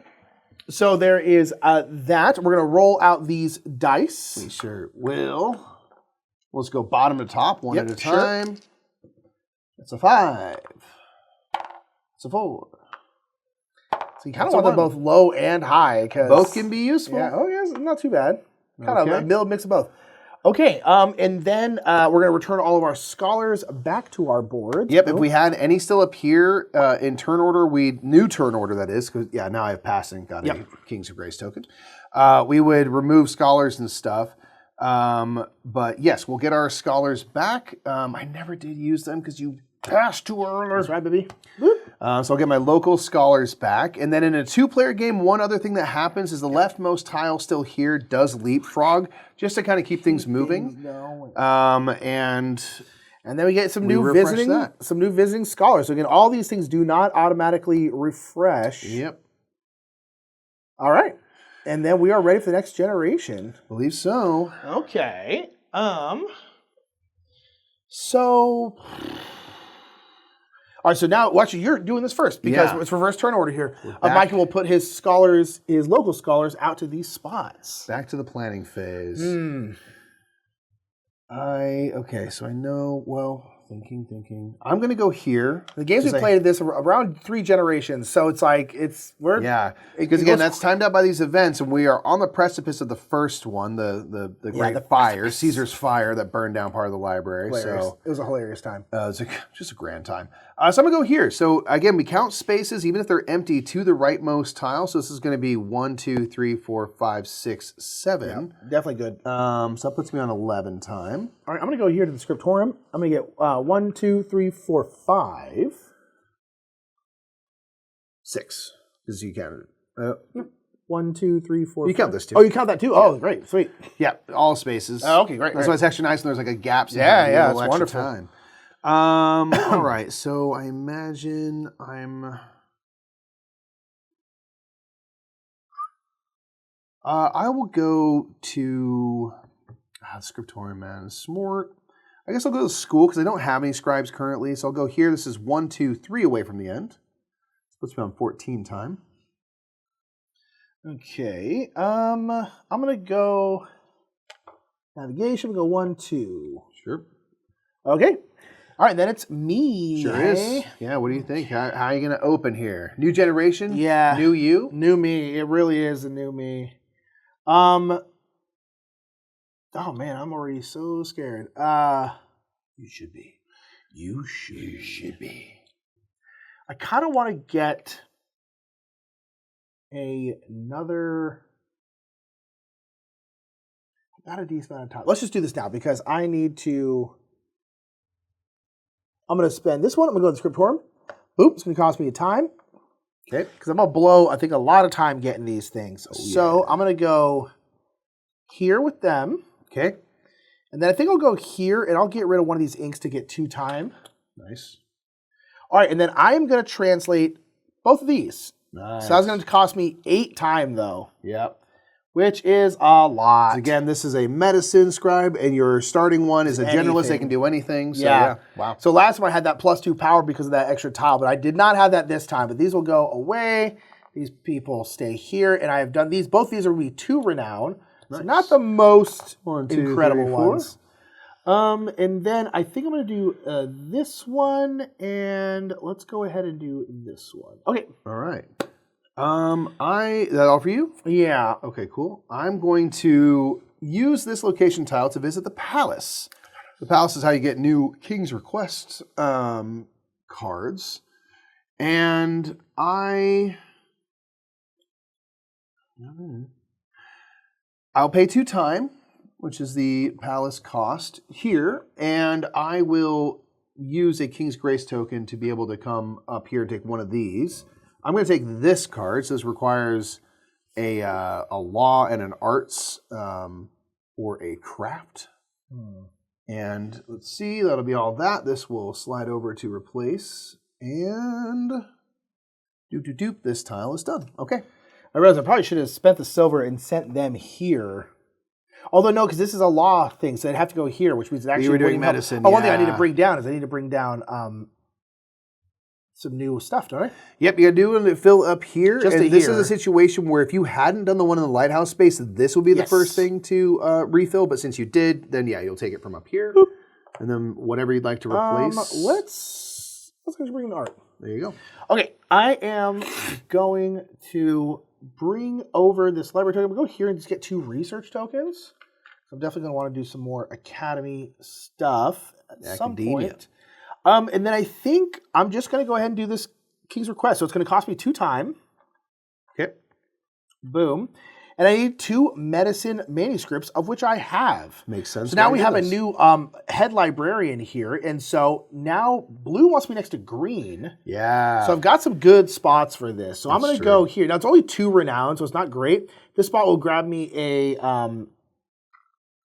So there is that. We're going to roll out these dice. We sure will. Let's go bottom to top, one at a sure. time. It's a 5. It's a 4. So you kind of want them both low and high. Both can be useful. Yeah. Oh, yeah, not too bad. Kind of Okay. a middle mix of both. Okay, and then we're going to return all of our scholars back to our board. Yep, if we had any still up here in turn order, new turn order that is, because now I have passing, got a Kings of Grace token. We would remove scholars and stuff. But yes, we'll get our scholars back. I never did use them because you passed too early. That's right, baby. So I'll get my local scholars back. And then in a 2-player game, one other thing that happens is the leftmost tile still here does leapfrog, just to kind of keep things moving. And then we get some new visiting scholars. So again, all these things do not automatically refresh. Yep. All right. And then we are ready for the next generation. Believe so. Okay. So all right, so now, actually, you're doing this first because it's reverse turn order here. Michael will put his local scholars, out to these spots. Back to the planning phase. Okay, so I know, thinking. I'm going to go here. The games we played this around 3 generations, so it's like, because again, that's timed out by these events, and we are on the precipice of the first one, the great fire, Caesar's fire that burned down part of the library. So it was a hilarious time. It was just a grand time. So I'm going to go here. So again, we count spaces, even if they're empty, to the rightmost tile. So this is going to be 1, 2, 3, 4, 5, 6, 7. Yeah, definitely good. So that puts me on 11 time. All right, I'm going to go here to the scriptorium. I'm going to get 1, 2, 3, 4, 5. 6, because you counted it. 1, 2, 3, 4. You count this too. Oh, you count that too? Oh, great, sweet. Yeah, all spaces. Oh, okay, great. That's why it's extra nice, and there's like a gap. So yeah, it's wonderful. Time. All right, so I imagine I will go to the scriptorium, man. Smart. I guess I'll go to school because I don't have any scribes currently. So I'll go here. This is 1, 2, 3 away from the end. This puts me on 14 time. Okay. I'm gonna go navigation. We'll go 1, 2. Sure. Okay. All right, then it's me. Sure is. Yeah, what do you think? How are you going to open here? New generation? Yeah. New you? New me. It really is a new me. Oh, man, I'm already so scared. You should be. You should be. I kind of want to get another... I got a decent amount of time. Let's just do this now because I need to... I'm going to spend this one. I'm going to go to the scriptorium. Boop. It's going to cost me a time. Okay. Because I'm going to blow, I think, a lot of time getting these things. So I'm going to go here with them. Okay. And then I think I'll go here, and I'll get rid of one of these inks to get 2 time. Nice. All right, and then I am going to translate both of these. Nice. So that's going to cost me 8 time, though. Yep. Which is a lot. Again, this is a medicine scribe, and your starting one is a generalist. They can do anything. So, yeah. Wow. So last time I had that +2 power because of that extra tile, but I did not have that this time. But these will go away. These people stay here, and I have done these. Both these will be 2 renown. Nice. So not the most incredible ones. And then I think I'm going to do this one, and let's go ahead and do this one. Okay. All right. Is that all for you? Yeah. Okay, cool. I'm going to use this location tile to visit the palace. The palace is how you get new King's Request cards. And I'll pay 2 time, which is the palace cost here, and I will use a King's Grace token to be able to come up here and take one of these. I'm going to take this card. So this requires a law and an arts or a craft. And let's see, that'll be all that. This will slide over to replace. And doop. This tile is done. Okay. I realize I probably should have spent the silver and sent them here. Although no, because this is a law thing, so I'd have to go here, which means actually you were doing medicine. One thing I need to bring down is I need to bring down some new stuff, don't I? Yep, you gotta do it fill up here. Just and to this here. is a situation where if you hadn't done the one in the lighthouse space, this would be the Yes. first thing to refill. But since you did, then yeah, you'll take it from up here. And then whatever you'd like to replace. Let's actually bring in art. There you go. Okay, I am going to bring over this library token. I'm going to go here and just get 2 research tokens. So I'm definitely going to want to do some more Academy stuff at some point. And then I think I'm just going to go ahead and do this King's Request. So it's going to cost me 2 time. Okay. Boom. And I need 2 medicine manuscripts, of which I have. Makes sense. So now we have a new head librarian here. And so now blue wants me next to green. Yeah. So I've got some good spots for this. So I'm going to true. go here. Now it's only 2 renown, so it's not great. This spot will grab me a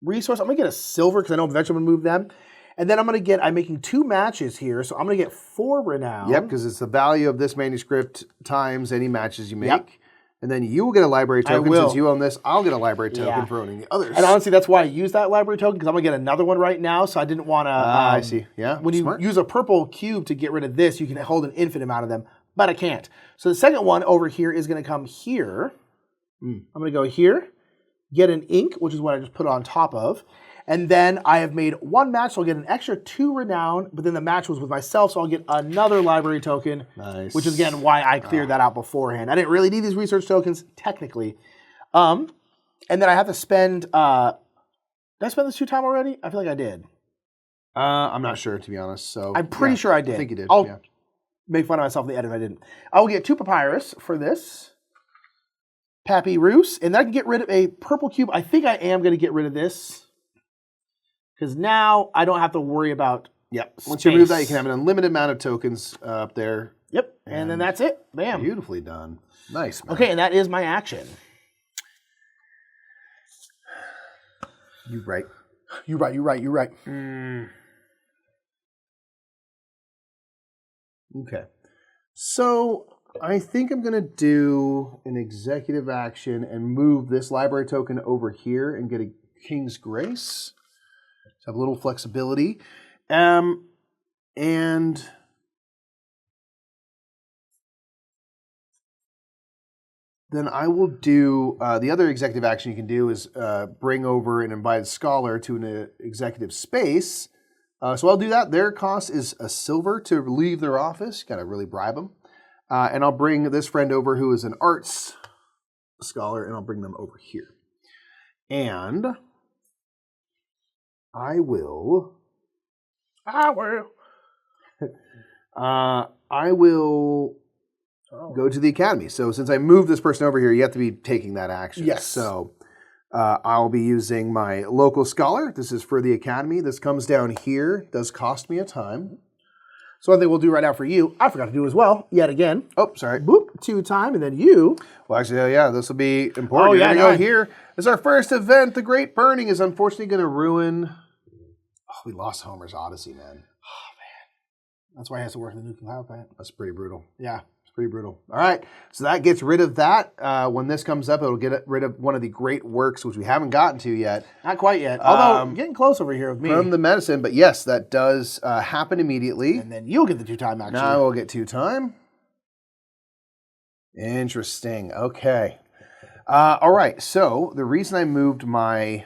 resource. I'm going to get a silver because I know eventually I'm going to move them. And then I'm making 2 matches here. So I'm going to get 4 renown. Yep, because it's the value of this manuscript times any matches you make. Yep. And then you will get a library token. will. Since you own this, I'll get a library token Yeah. for owning the others. And honestly, that's why I use that library token, because I'm going to get another one right now. So I didn't want to... I see. Yeah, When smart. you use a purple cube to get rid of this, you can hold an infinite amount of them. But I can't. So the second one over here is going to come here. I'm going to go here, get an ink, which is what I just put on top of. And then I have made 1 match, so I'll get an extra 2 renown, but then the match was with myself, so I'll get another library token, Nice. which is, again, why I cleared that out beforehand. I didn't really need these research tokens, technically. And then I have to spend... did I spend this 2 time already? I feel like I did. I'm not sure, to be honest. So I'm pretty sure I did. I think you did. I'll yeah. make fun of myself in the edit if I didn't. I will get 2 papyrus for this. Papyrus. And then I can get rid of a purple cube. I think I am going to get rid of this. Because now I don't have to worry about Once you remove that, you can have an unlimited amount of tokens up there. Yep. And then that's it. Bam. Beautifully done. Nice, man. Okay, and that is my action. You're right. You're right. Okay. So I think I'm going to do an executive action and move this library token over here and get a King's Grace. So have a little flexibility. And then I will do, the other executive action you can do is bring over an invited scholar to an executive space. So I'll do that. Their cost is a silver to leave their office. Got to really bribe them. And I'll bring this friend over who is an arts scholar, and I'll bring them over here. And I will go to the academy. So since I moved this person over here, you have to be taking that action. Yes. So I'll be using my local scholar. This is for the academy. This comes down here. Does cost me a time. So one thing we'll do right now for you, I forgot to do as well, yet again. Oh, sorry. Boop, 2 time, and then you. Well, actually, yeah, this will be important. Oh, yeah, Here we go. yeah. Here is our first event. The Great Burning is unfortunately going to ruin... Oh, we lost Homer's Odyssey, man. That's why he has to work in the nuclear power plant. That's pretty brutal. Yeah. It's pretty brutal. All right, so that gets rid of that. When this comes up, it'll get rid of one of the great works, which we haven't gotten to yet. Not quite yet. Although, getting close over here with me. From the medicine, but yes, that does happen immediately. And then you'll get the 2 time, actually. Now I will get 2 time. Interesting. Okay. All right, so the reason I moved my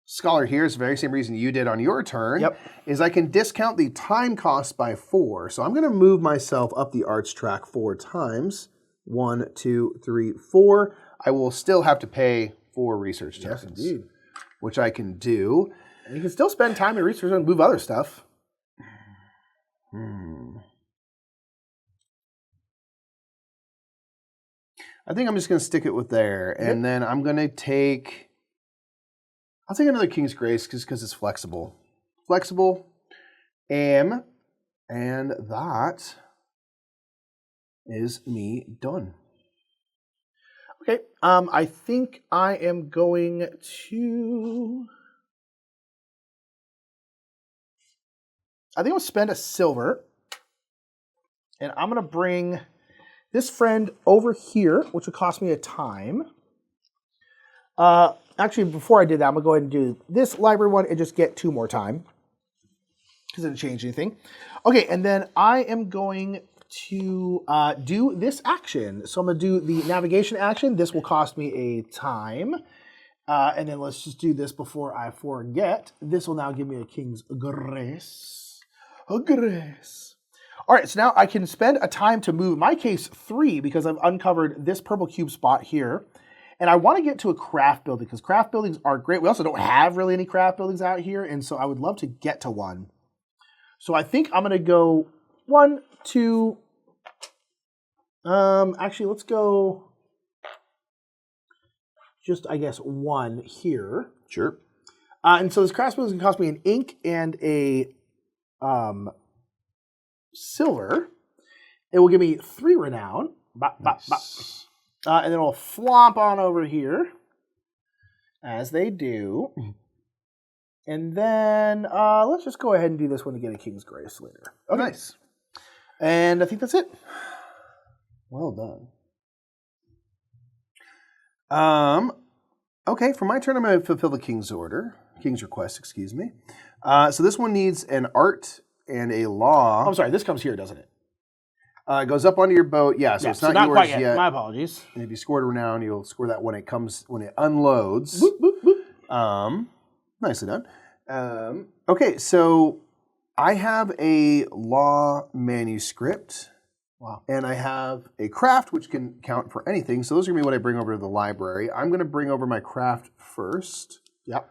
scholar here is the very same reason you did on your turn. Yep. Is I can discount the time cost by 4. So I'm going to move myself up the arts track 4 times. 1, 2, 3, 4. I will still have to pay 4 research tokens. Yes, indeed. Which I can do. And you can still spend time and research and move other stuff. I think I'm just going to stick it with there. And then I'm going to take... I'll take another King's Grace because it's flexible. Flexible. And that is me done. Okay. I think I am going to... I think I'm going to spend a silver. And I'm going to bring this friend over here, which will cost me a time. Actually, before I did that, I'm going to go ahead and do this library one and just get 2 more time. Because it didn't change anything. Okay, and then I am going to do this action. So I'm going to do the navigation action. This will cost me a time. And then let's just do this before I forget. This will now give me a King's Grace. A Grace. All right, so now I can spend a time to move, in my case, 3, because I've uncovered this purple cube spot here. And I want to get to a craft building, because craft buildings are great. We also don't have really any craft buildings out here, and so I would love to get to one. So I think I'm going to go 1, 2... actually, let's go just, I guess, 1 here. Sure. And so this craft building is going to cost me an ink and a silver. It will give me 3 renown. Bop, bop, bop. And then it'll flomp on over here, as they do. And then let's just go ahead and do this one to get a King's Grace later. Okay. Nice. And I think that's it. Well done. Okay, for my turn, I'm going to fulfill the King's request, excuse me. So this one needs an art and a law. I'm sorry, this comes here, doesn't it? It goes up onto your boat. Yeah, so it's not yours quite yet. My apologies. And if you scored a renown, you'll score that when it unloads. Boop, boop, boop. Nicely done. Okay, so I have a law manuscript. Wow. And I have a craft, which can count for anything. So those are going to be what I bring over to the library. I'm going to bring over my craft first. Yep.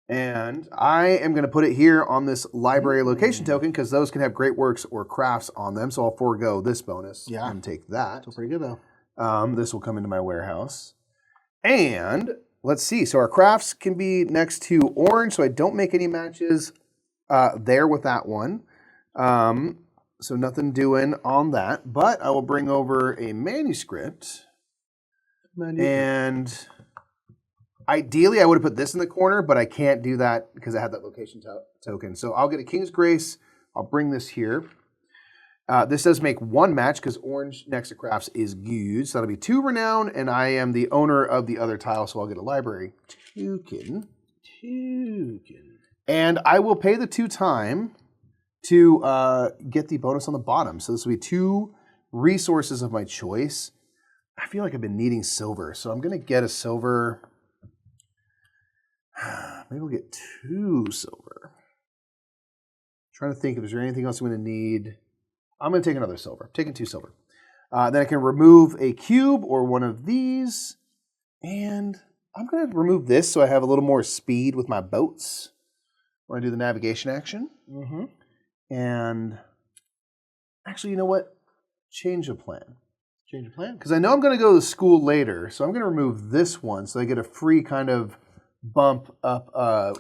And I am going to put it here on this library location token, because those can have great works or crafts on them. So I'll forego this bonus and take that. Still pretty good, though. This will come into my warehouse. And let's see. So our crafts can be next to orange, so I don't make any matches there with that one. So nothing doing on that. But I will bring over a manuscript. And ideally, I would have put this in the corner, but I can't do that because I have that location token. So I'll get a King's Grace. I'll bring this here. This does make 1 match because orange next to crafts is good. So that'll be 2 renown, and I am the owner of the other tile, so I'll get a library token. And I will pay the 2 time to get the bonus on the bottom. So this will be 2 resources of my choice. I feel like I've been needing silver, so I'm going to get a silver. Maybe we'll get 2 silver. Trying to think if there's anything else I'm going to need. I'm going to take another silver. I'm taking 2 silver. Then I can remove a cube or one of these. And I'm going to remove this so I have a little more speed with my boats when I do the navigation action. Mm-hmm. And actually, you know what? Change of plan. Change of plan? Because I know I'm going to go to school later, so I'm going to remove this one so I get a free kind of bump up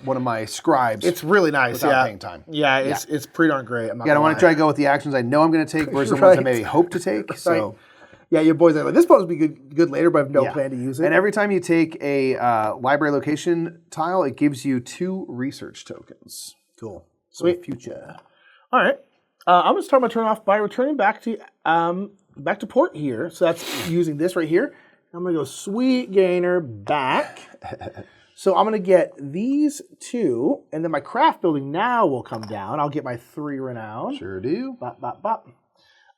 one of my scribes. It's really nice, without paying time. Yeah, it's pretty darn great. I want to try to go with the actions I know I'm going to take versus the ones I maybe hope to take. So, yeah, your boys are like, this bonus will be good later, but I have no plan to use it. And every time you take a library location tile, it gives you 2 research tokens. Cool. Sweet. Future. All right. I'm going to start my turn off by returning back to port here. So that's using this right here. I'm going to go sweet gainer back. So I'm going to get these 2, and then my craft building now will come down. I'll get my 3 renown. Sure do. Bop, bop, bop.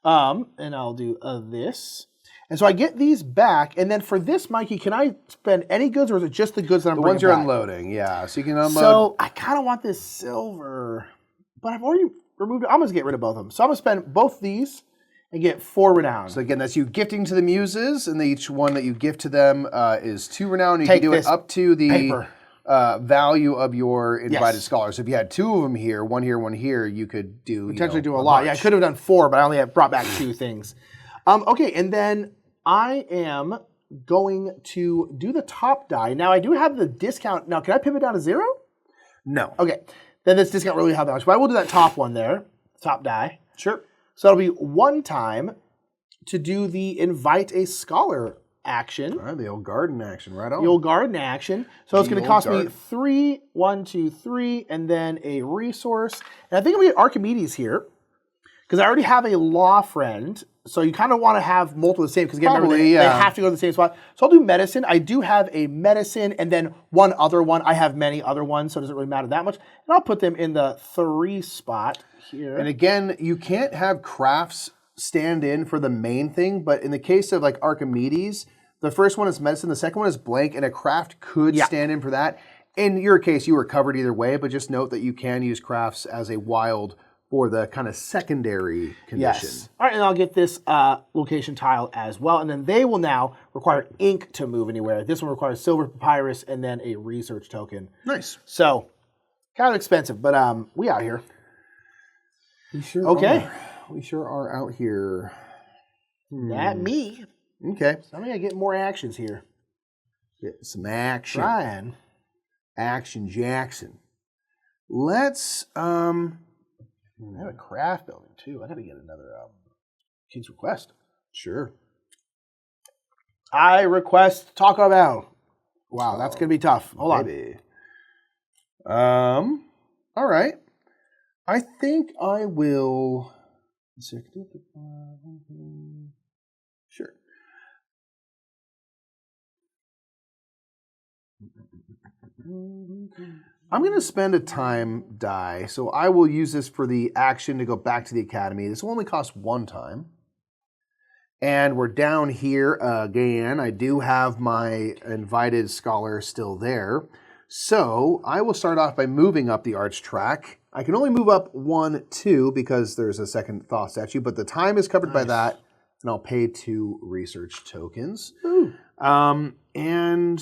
And I'll do this. And so I get these back, and then for this, Mikey, can I spend any goods, or is it just the goods that I'm bringing back? The ones you're unloading, yeah. So you can unload. So I kind of want this silver, but I've already removed it. I'm going to get rid of both of them. So I'm going to spend both these and get 4 renown. So again, that's you gifting to the muses, and each one that you gift to them is 2 renown. You can do it up to the value of your invited scholars. So if you had 2 of them here, one here, you could do potentially do a lot. Yeah, I could have done 4, but I only brought back 2 things. Okay, and then I am going to do the top die. Now I do have the discount. Now can I pivot down to 0? No. Okay, then this discount really have that much, but I will do that top one there, top die. Sure. So that'll be 1 time to do the invite a scholar action. All right, the old garden action, right on. The old garden action. So it's going to cost me 3, 1, 2, 3, and then a resource. And I think I'm going to get Archimedes here, because I already have a law friend. So you kind of want to have multiple of the same, because again, remember, they have to go to the same spot. So I'll do medicine. I do have a medicine, and then one other one. I have many other ones, so it doesn't really matter that much. And I'll put them in the 3 spot here. And again, you can't have crafts stand in for the main thing, but in the case of like Archimedes, the first one is medicine, the second one is blank, and a craft could stand in for that. In your case, you were covered either way, but just note that you can use crafts as a wild for the kind of secondary condition. Yes. All right, and I'll get this location tile as well, and then they will now require ink to move anywhere. This one requires silver papyrus and then a research token. Nice. So, kind of expensive, but we out here. We sure Okay. are. We sure are out here. Not me. Okay. So I'm going to get more actions here. Get some action. Ryan. Action Jackson. Let's I have a craft building too. I got to get another King's Request. Sure. I request Taco Bell. Wow, that's going to be tough. Hold on. Maybe. All right. I think I will. Sure. I'm going to spend a time die, so I will use this for the action to go back to the academy. This will only cost 1 time. And we're down here again. I do have my invited scholar still there. So I will start off by moving up the arch track. I can only move up 1, 2 because there's a second thaw statue, but the time is covered by that, and I'll pay 2 research tokens. Ooh. And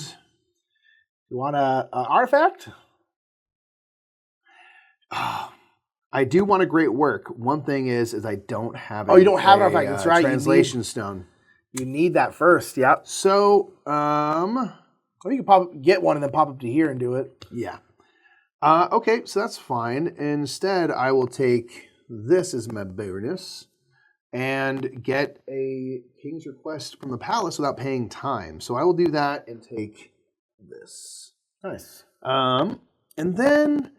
You want a artifact? I do want a great work. One thing is I don't have You don't have an artifact. That's right. Translation stone. You need that first. Yep. So, Or you can get one and then pop up to here and do it. yeah. Okay, so that's fine. Instead, I will take this as my bonus and get a King's Request from the palace without paying time. So I will do that and take this. Nice. And then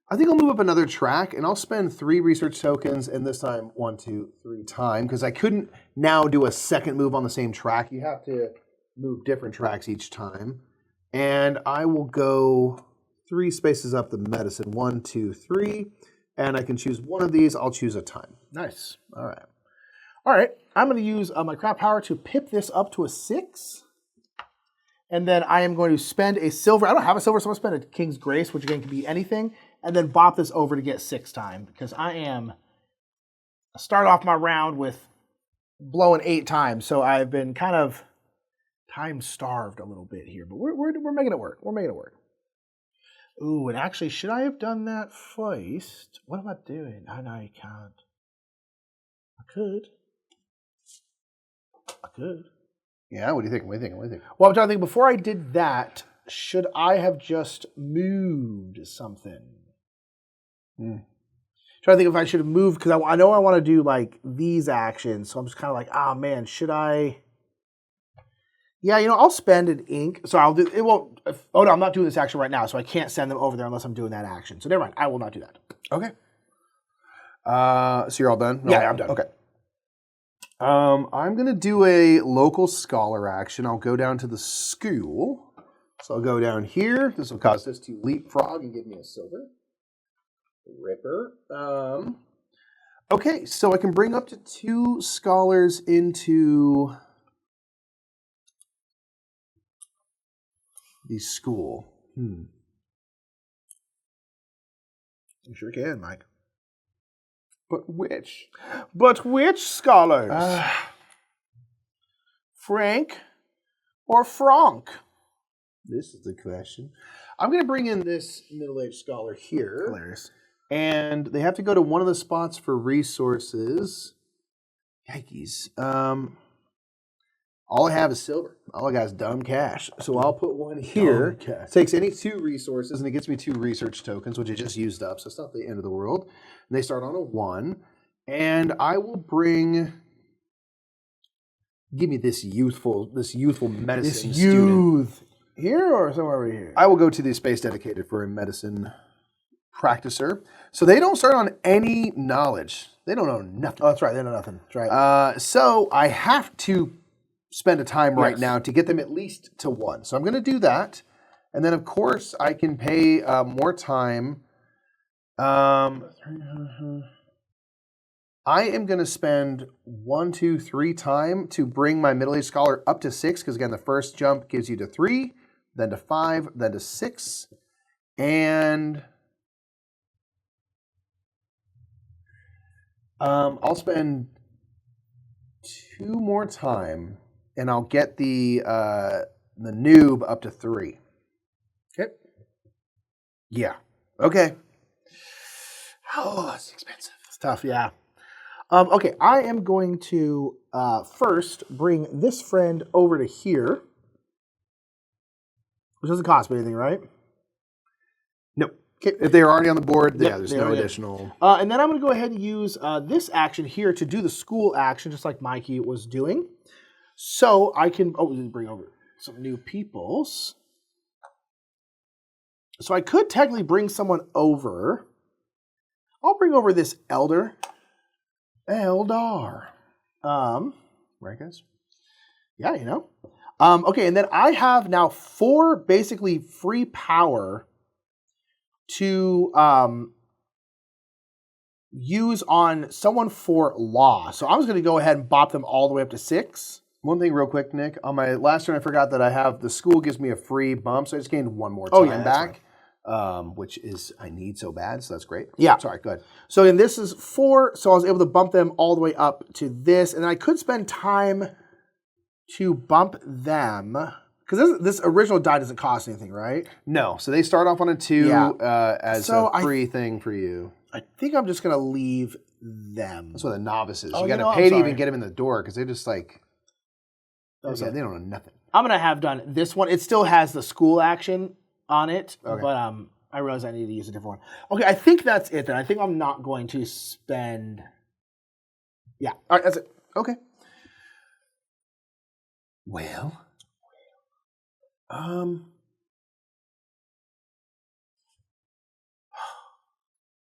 I think I'll move up another track and I'll spend 3 research tokens, and this time 1, 2, 3 time, because I couldn't now do a second move on the same track. You have to move different tracks each time. And I will go 3 spaces up the medicine. 1, 2, 3. And I can choose one of these. I'll choose a time. Nice. All right. All right. I'm going to use my craft power to pip this up to a 6. And then I am going to spend a silver. I don't have a silver, so I'm going to spend a King's Grace, which again can be anything. And then bop this over to get 6 time. Because I start off my round with blowing 8 times. So I've been kind of time starved a little bit here. But we're making it work. We're making it work. Ooh, and actually, should I have done that first? What am I doing? Oh, no, you can't. I could. Yeah, what do you think? What do you think? Well, I'm trying to think, before I did that, should I have just moved something? Trying to think if I should have moved, because I know I want to do like these actions, so I'm just kind of like, oh man, should I? Yeah, I'll spend an ink. So I'll do, it won't, oh no, I'm not doing this action right now, so I can't send them over there unless I'm doing that action. So never mind, I will not do that. Okay. So you're all done? Yeah, I'm done. Okay. I'm going to do a local scholar action. I'll go down to the school. So I'll go down here. This will cause this to leapfrog and give me a silver. Ripper. Okay, so I can bring up to 2 scholars into the school. You sure can, Mike. But which? But which scholars? Frank or Franck? This is the question. I'm going to bring in this middle-aged scholar here. Hilarious. And they have to go to one of the spots for resources. Yikes. All I have is silver. All I got is dumb cash. So I'll put one here. Takes any 2 resources, and it gets me 2 research tokens, which I just used up. So it's not the end of the world. And they start on a 1. And I will bring... Give me this youthful medicine student. Here or somewhere over here? I will go to the space dedicated for a medicine practicer. So they don't start on any knowledge. They don't know nothing. Oh, that's right. They know nothing. That's right. So I have to spend a time right now to get them at least to 1. So I'm going to do that. And then, of course, I can pay more time. I am going to spend 1, 2, 3 time to bring my middle-aged scholar up to 6, because again, the first jump gives you to 3, then to 5, then to 6, and I'll spend 2 more time, and I'll get the noob up to 3. Okay. Yeah. Okay. Oh, it's expensive. It's tough, yeah. Okay, I am going to first bring this friend over to here, which doesn't cost me anything, right? Nope. Okay. If they're already on the board, Yep, yeah, there's they no already are. additional. And then I'm going to go ahead and use this action here to do the school action, just like Mikey was doing. So I can bring over some new peoples. So I could technically bring someone over. I'll bring over this Eldar. Right, guys? Yeah, you know. Okay, and then I have now 4 basically free power to use on someone for law. So I'm just going to go ahead and bop them all the way up to 6. One thing real quick, Nick. On my last turn, I forgot that I have the school gives me a free bump, so I just gained 1 more time back, which is I need so bad, so that's great. Yeah. Sorry, go ahead. So then this is 4, so I was able to bump them all the way up to this, and I could spend time to bump them, because this original die doesn't cost anything, right? No, so they start off on a 2 Yeah. as So a free thing for you. I think I'm just going to leave them. That's what a novice is. Oh, you you got know to what? pay I'm to even sorry. get them in the door, because they're just like, Okay. they don't know nothing. I'm going to have done this one. It still has the school action on it, Okay. but I realize I need to use a different one. Okay, I think that's it then. I think I'm not going to spend... Yeah, all right, that's it. Okay. Well, all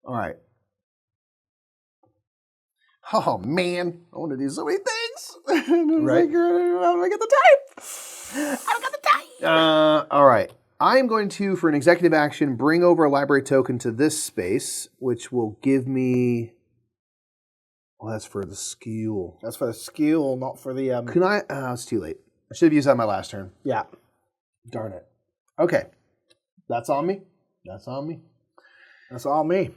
right. Oh man, I want to do so many things. Right. I don't get the time. I don't got the time. All right. I am going to, for an executive action, bring over a library token to this space, which will give me. Well, that's for the skill. That's for the skill, not for the... Can I? It's too late. I should have used that my last turn. Yeah. Darn it. Okay. That's on me. That's on me. That's all me.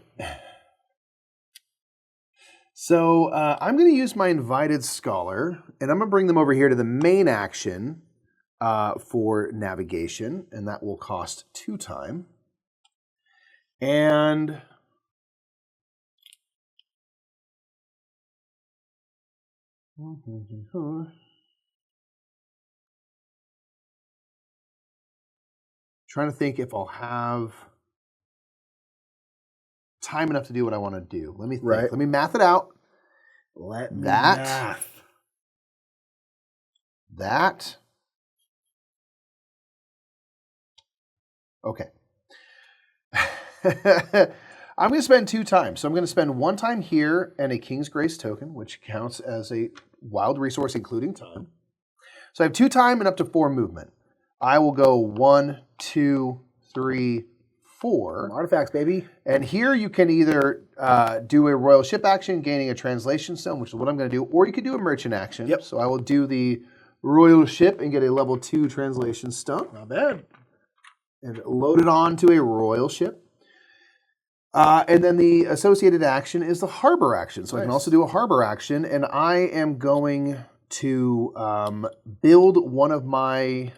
So I'm going to use my invited scholar, and I'm going to bring them over here to the main action for navigation, and that will cost 2 time. And trying to think if I'll have time enough to do what I want to do. Let me think. Right. Let me math it out. Let me That. math. That. Okay. I'm going to spend 2 times. So I'm going to spend 1 time here and a King's Grace token, which counts as a wild resource, including time. So I have 2 time and up to 4 movement. I will go 1, 2, 3, 4. Artifacts, baby. And here you can either do a royal ship action, gaining a translation stone, which is what I'm going to do, or you could do a merchant action. Yep. So I will do the royal ship and get a level 2 translation stone. Not bad. And load it onto a royal ship. And then the associated action is the harbor action. So I can also do a harbor action, and I am going to build one of my...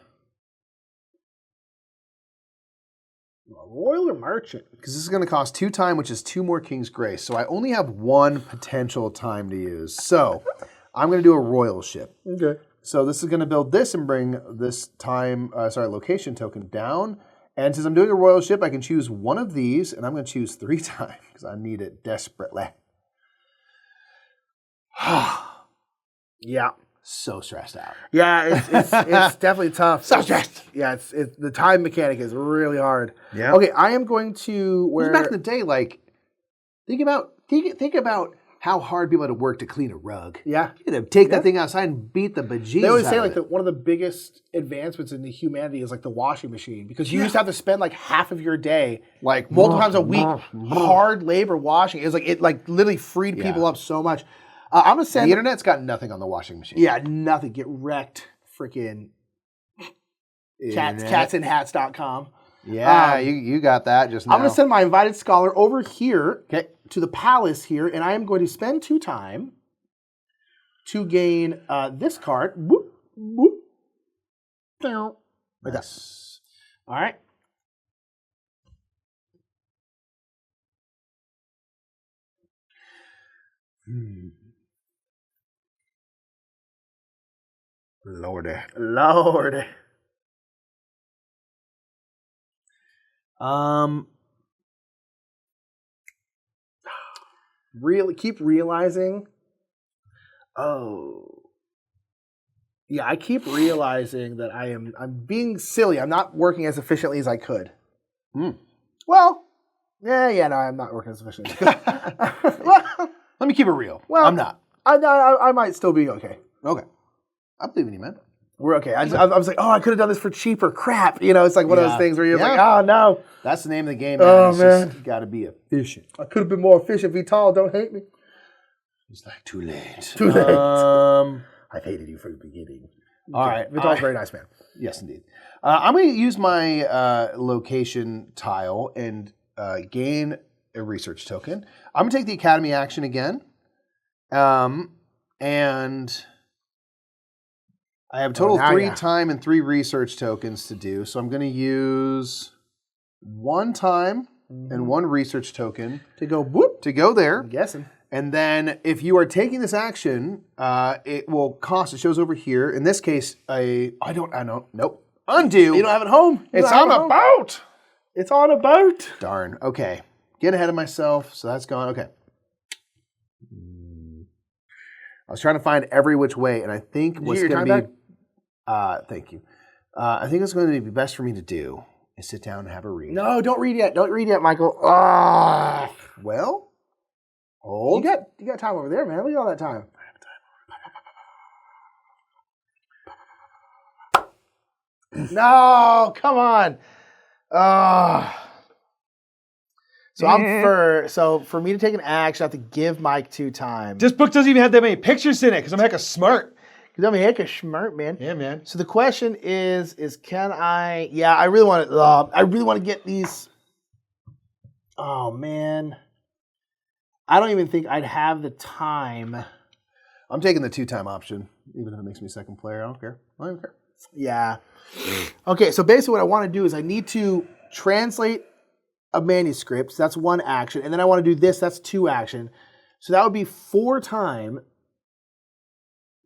Royal or merchant? Because this is going to cost 2 time, which is 2 more King's Grace. So I only have 1 potential time to use. So I'm going to do a royal ship. Okay. So this is going to build this and bring this time, location token down. And since I'm doing a royal ship, I can choose one of these, and I'm going to choose 3 times because I need it desperately. Yeah. So stressed out. Yeah, it's definitely tough. So stressed. Yeah, it's the time mechanic is really hard. Yeah. Okay, I am going to where Back in the day, like think about how hard people had to work to clean a rug. Yeah. You had to take that thing outside and beat the bejesus They always say out of like one of the biggest advancements in the humanity is like the washing machine, because you used to have to spend like half of your day, like multiple times a week, hard labor washing. It was like it literally freed people up so much. I'm gonna send the internet's got nothing on the washing machine. Yeah, nothing. Get wrecked. Freaking catsinhats.com. Yeah, you got that just now. I'm going to send my invited scholar over here to the palace here, and I am going to spend 2 time to gain this card. Whoop, whoop. Like that. All right. Lordy. Really keep realizing. Oh. Yeah, I keep realizing that I'm being silly. I'm not working as efficiently as I could. Well, no, I'm not working as efficiently. Well, let me keep it real. Well, I'm not. I might still be okay. Okay. I believe in you, man. We're okay. I was like, I could have done this for cheaper. Crap. It's like one of those things where you're like, oh, no. That's the name of the game, man. Oh, It's man. just got to be efficient. I could have been more efficient. Vital, don't hate me. It's like too late. Too late. I've hated you from the beginning. All right. Vital's a very nice man. Yes, indeed. I'm going to use my location tile and gain a research token. I'm going to take the Academy action again. And I have a total of 3 time and 3 research tokens to do. So I'm going to use 1 time and 1 research token To go whoop. to go there. I'm guessing. And then if you are taking this action, it will cost, it shows over here, in this case, nope. Undo. You don't have it home. It's on a boat. It's on a boat. Darn. Okay. Get ahead of myself. So that's gone. Okay. I was trying to find every which way, and I think what's going to be... thank you. I think what's going to be best for me to do is sit down and have a read. No, don't read yet. Don't read yet, Michael. Well, hold. You got time over there, man. Look at all that time. No, come on. So for me to take an action, I have to give Mike 2 times. This book doesn't even have that many pictures in it because I'm hecka smart. Because I'm a heck of smart, man. Yeah, man. So the question is can I? Yeah, I really want to. I really want to get these. Oh man, I don't even think I'd have the time. I'm taking the 2 time option, even if it makes me second player. I don't care. Yeah. Okay, so basically what I want to do is I need to translate a manuscript. So that's 1 action, and then I want to do this. That's 2 action. So that would be 4 time.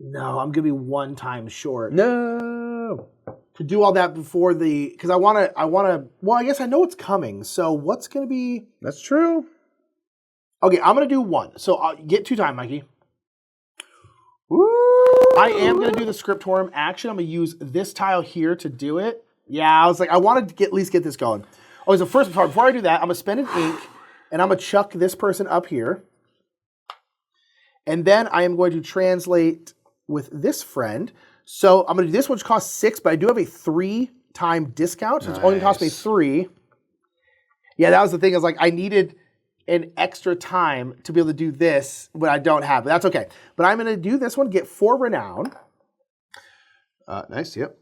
No, I'm gonna be 1 time short. No. To do all that before because I want to. Well, I guess I know it's coming. So what's gonna be? That's true. Okay, I'm gonna do 1. So I'll get 2 time, Mikey. Woo! I am gonna do the scriptorium action. I'm gonna use this tile here to do it. Yeah, I was like, I wanted to at least get this going. Oh, so first, before I do that, I'm gonna spend an ink, and I'm gonna chuck this person up here, and then I am going to translate with this friend. So I'm going to do this one, which costs 6, but I do have a 3 time discount, so it's only cost me 3. Yeah, that was the thing. I was like, I needed an extra time to be able to do this, but I don't have it. That's okay. But I'm going to do this one, get 4 renown. Nice, yep.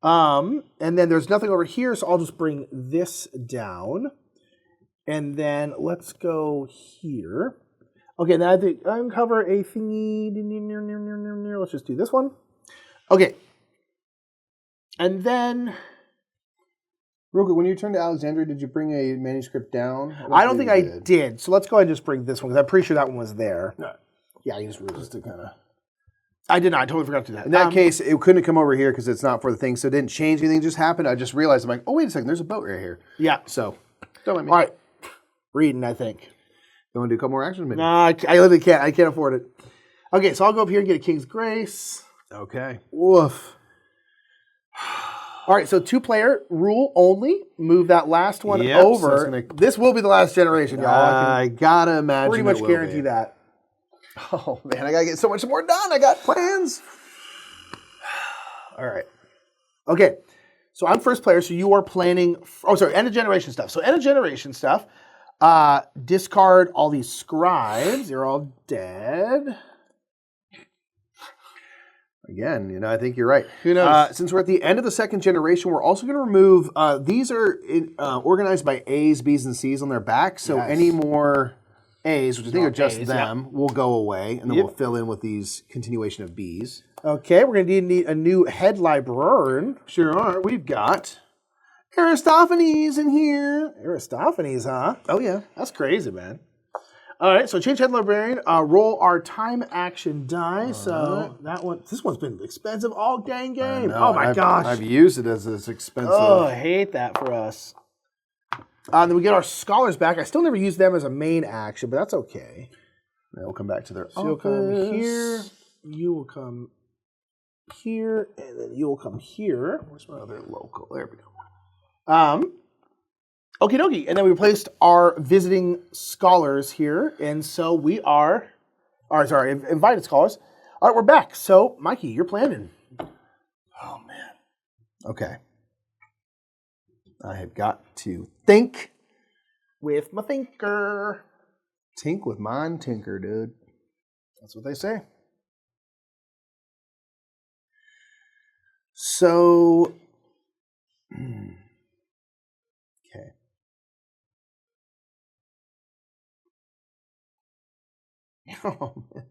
And then there's nothing over here, so I'll just bring this down. And then let's go here. Okay, now I think uncover a thingy. Let's just do this one. Okay. And then... Real quick, when you returned to Alexandria, did you bring a manuscript down? I don't think I did. So let's go ahead and just bring this one, because I'm pretty sure that one was there. No. Yeah, you just to kind of... I did not. I totally forgot to do that. In that case, it couldn't come over here because it's not for the thing, so it didn't change anything. It just happened. I just realized, I'm like, oh, wait a second, there's a boat right here. Yeah. So, don't let me. All right. Reading, I think. You want to do a couple more actions, maybe? No, I literally can't. I can't afford it. Okay, so I'll go up here and get a King's Grace. Okay. Woof. All right, so 2-player rule only. Move that last one Yep, so over. it's gonna- This will be the last generation, y'all. I gotta imagine. I pretty much guarantee that. Oh man, I gotta get so much more done. I got plans. All right. Okay, so I'm first player, so you are planning. End of generation stuff. So end of generation stuff. Discard all these scribes. They're all dead. Again, I think you're right. Who knows? Since we're at the end of the second generation, we're also going to remove. These are organized by A's, B's, and C's on their back. So Yes. any more A's, which I think are just A's, them, will go away, and then we'll fill in with these continuation of B's. Okay, we're going to need a new head librarian. Sure are. We've got Aristophanes in here. Aristophanes, huh? Oh yeah. That's crazy, man. All right, so change head librarian. Roll our time action die. So this one's been expensive all dang game. Oh my gosh. I've used it as this expensive. Oh, I hate that for us. Then we get our scholars back. I still never use them as a main action, but that's okay. They'll come back to their So you'll come here. You will come here, and then you will come here. Where's my other local? There we go. Okie dokie. And then we replaced our visiting scholars here. And so we are, invited scholars. All right, we're back. So, Mikey, you're planning. Oh, man. Okay. I have got to think With my thinker. Tink with mine tinker, dude. That's what they say. So, okay. Oh, man.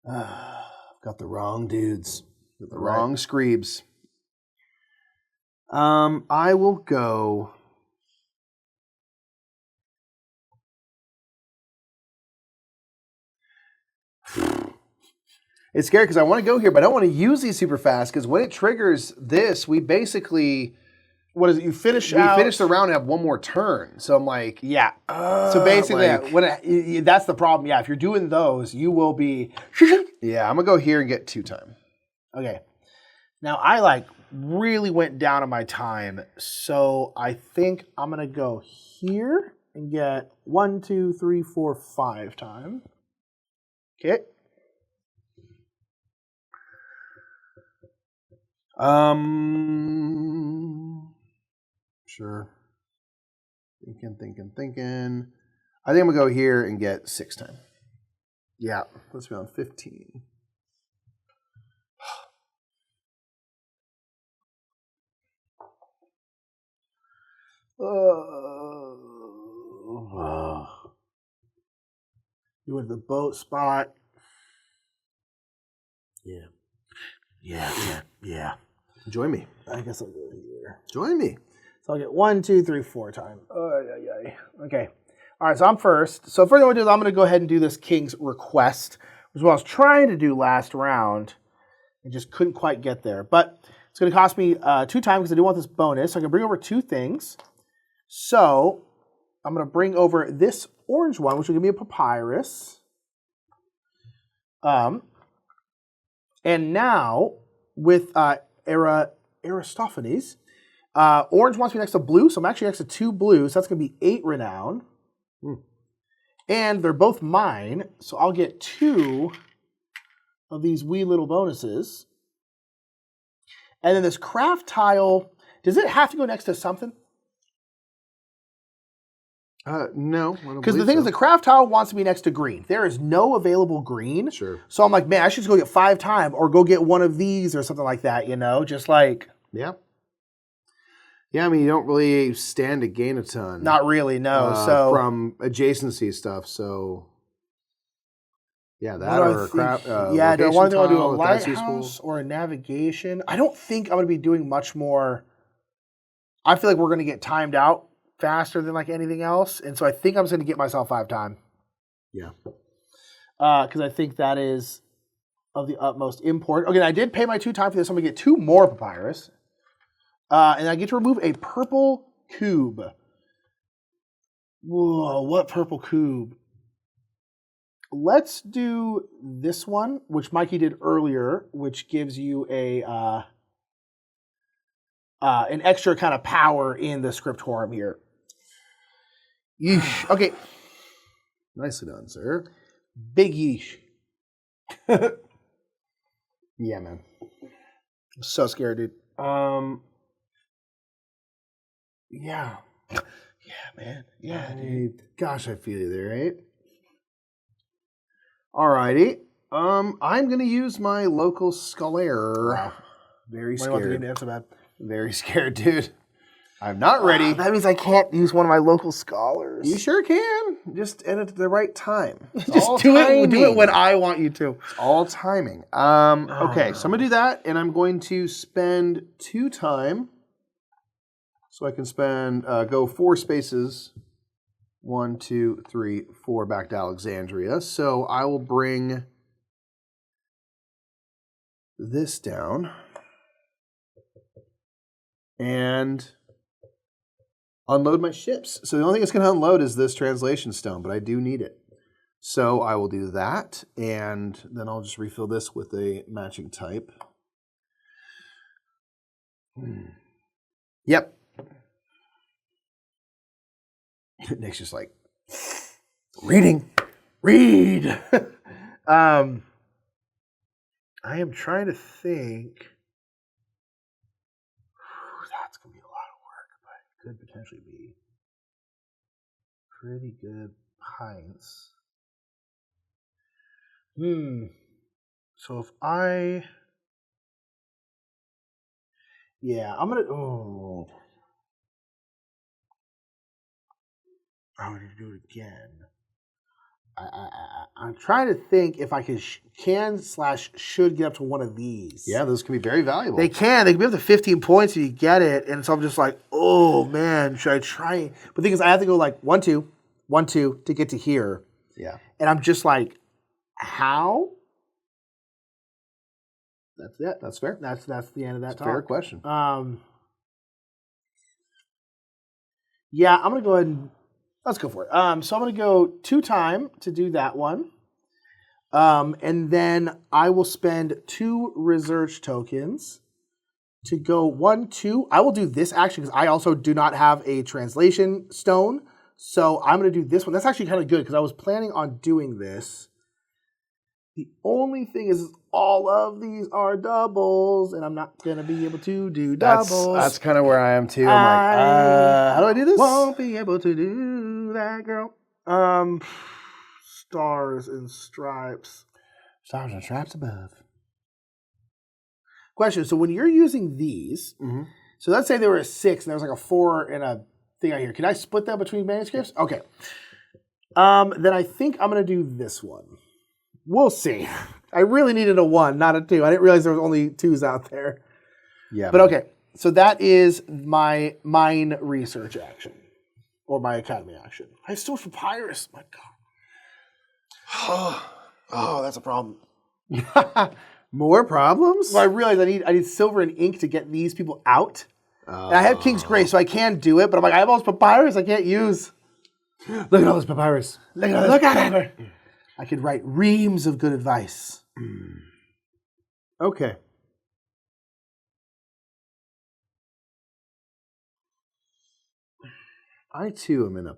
I've got the wrong dudes. The wrong screebs. I will go. It's scary because I want to go here, but I don't want to use these super fast because when it triggers this, we basically What is it? You finish we out. finish the round and have one more turn. So I'm like, Yeah. So basically, like- that's the problem. Yeah, if you're doing those, you will be. yeah, I'm gonna go here and get 2 time. Okay. Now I really went down on my time, so I think I'm gonna go here and get 1, 2, 3, 4, 5 time. Okay. Sure. Thinking. I think I'm gonna go here and get 6 time. Yeah, let's be on 15. You went to the boat spot. Yeah. Join me. I guess I'll go here. Join me. So I'll get 1, 2, 3, 4 time. Okay. All right, so I'm first. So first thing I'm going to do is I'm going to go ahead and do this King's Request, which is what I was trying to do last round. I just couldn't quite get there. But it's going to cost me 2 time because I do want this bonus. So I can bring over 2 things. So I'm going to bring over this orange one, which will give me a papyrus. And now with Aristophanes, orange wants me next to blue, so I'm actually next to 2 blues. So that's going to be 8 renown. And they're both mine, so I'll get 2 of these wee little bonuses. And then this craft tile, does it have to go next to something? No. Because the thing is, the craft tile wants to be next to green. There is no available green. Sure. So I'm like, man, I should just go get 5 time or go get one of these or something like that, just like. Yeah. Yeah, I mean, you don't really stand to gain a ton. Not really, no. From adjacency stuff, so. Yeah, that What do or I a crap. think? Do I want to do a if that's lighthouse or a navigation? I don't think I'm going to be doing much more. I feel like we're going to get timed out faster than anything else, and so I think I'm just going to get myself 5 time. Yeah. Because I think that is of the utmost import. Okay, I did pay my 2 time for this. I'm going to get 2 more papyrus. And I get to remove a purple cube. Whoa, what purple cube? let's do this one, which Mikey did earlier, which gives you an extra kind of power in the scriptorum here. Yeesh. Okay. Nicely done, sir. Big yeesh. Yeah, man. I'm so scared, dude. Yeah. Yeah, man. Yeah, dude. Gosh, I feel you there, right? Alrighty. I'm gonna use my local scholar. Wow. Very Why do you want the game scared. to end so bad? Very scared, dude. I'm not ready. That means I can't use one of my local scholars. You sure can. Just edit at the right time. It's Just all do it timing. when I want you to. It's all timing. Okay, so I'm gonna do that, and I'm going to spend 2 time. So I can spend go 4 spaces. 1, 2, 3, 4 back to Alexandria. So I will bring this down and unload my ships. So the only thing it's going to unload is this translation stone, but I do need it. So I will do that, and then I'll just refill this with a matching type. Yep. Nick's just like, reading. Read. I am trying to think. That's going to be a lot of work, but it could potentially be pretty good pints. So if I'm going to, I'm going to do it again. I'm trying to think if I can/should get up to one of these. Yeah, those can be very valuable. They can be up to 15 points if you get it. And so I'm just like, oh man, should I try? But the thing is, I have to go like 1, 2, 1, 2 to get to here. Yeah. And I'm just like, how? That's it. That's fair. That's the end of that That's a talk. fair question. Yeah, I'm gonna go ahead and let's go for it. So I'm gonna go 2 time to do that one. And then I will spend 2 research tokens to go 1, 2. I will do this action because I also do not have a translation stone. So I'm going to do this one. That's actually kind of good because I was planning on doing this. The only thing is all of these are doubles, and I'm not going to be able to do doubles. That's kind of where I am too. I'm like, how do I do this? Won't be able to do that, girl. Stars and stripes. Stars and stripes above. Question. So when you're using these, so let's say there were a 6 and there was like a 4 and a thing out here. Can I split that between manuscripts? Okay. Then I think I'm going to do this one. We'll see. I really needed a 1, not a 2. I didn't realize there was only 2s out there. Yeah. But okay. So that is my mine research action. Or my academy action. I have so much papyrus. My God. Oh, that's a problem. More problems? Well, I realized I need silver and ink to get these people out. And I have King's Grace, so I can do it, but I'm like, I have all this papyrus I can't use. Look at all this papyrus. Look at it. I could write reams of good advice. Okay. I too am in a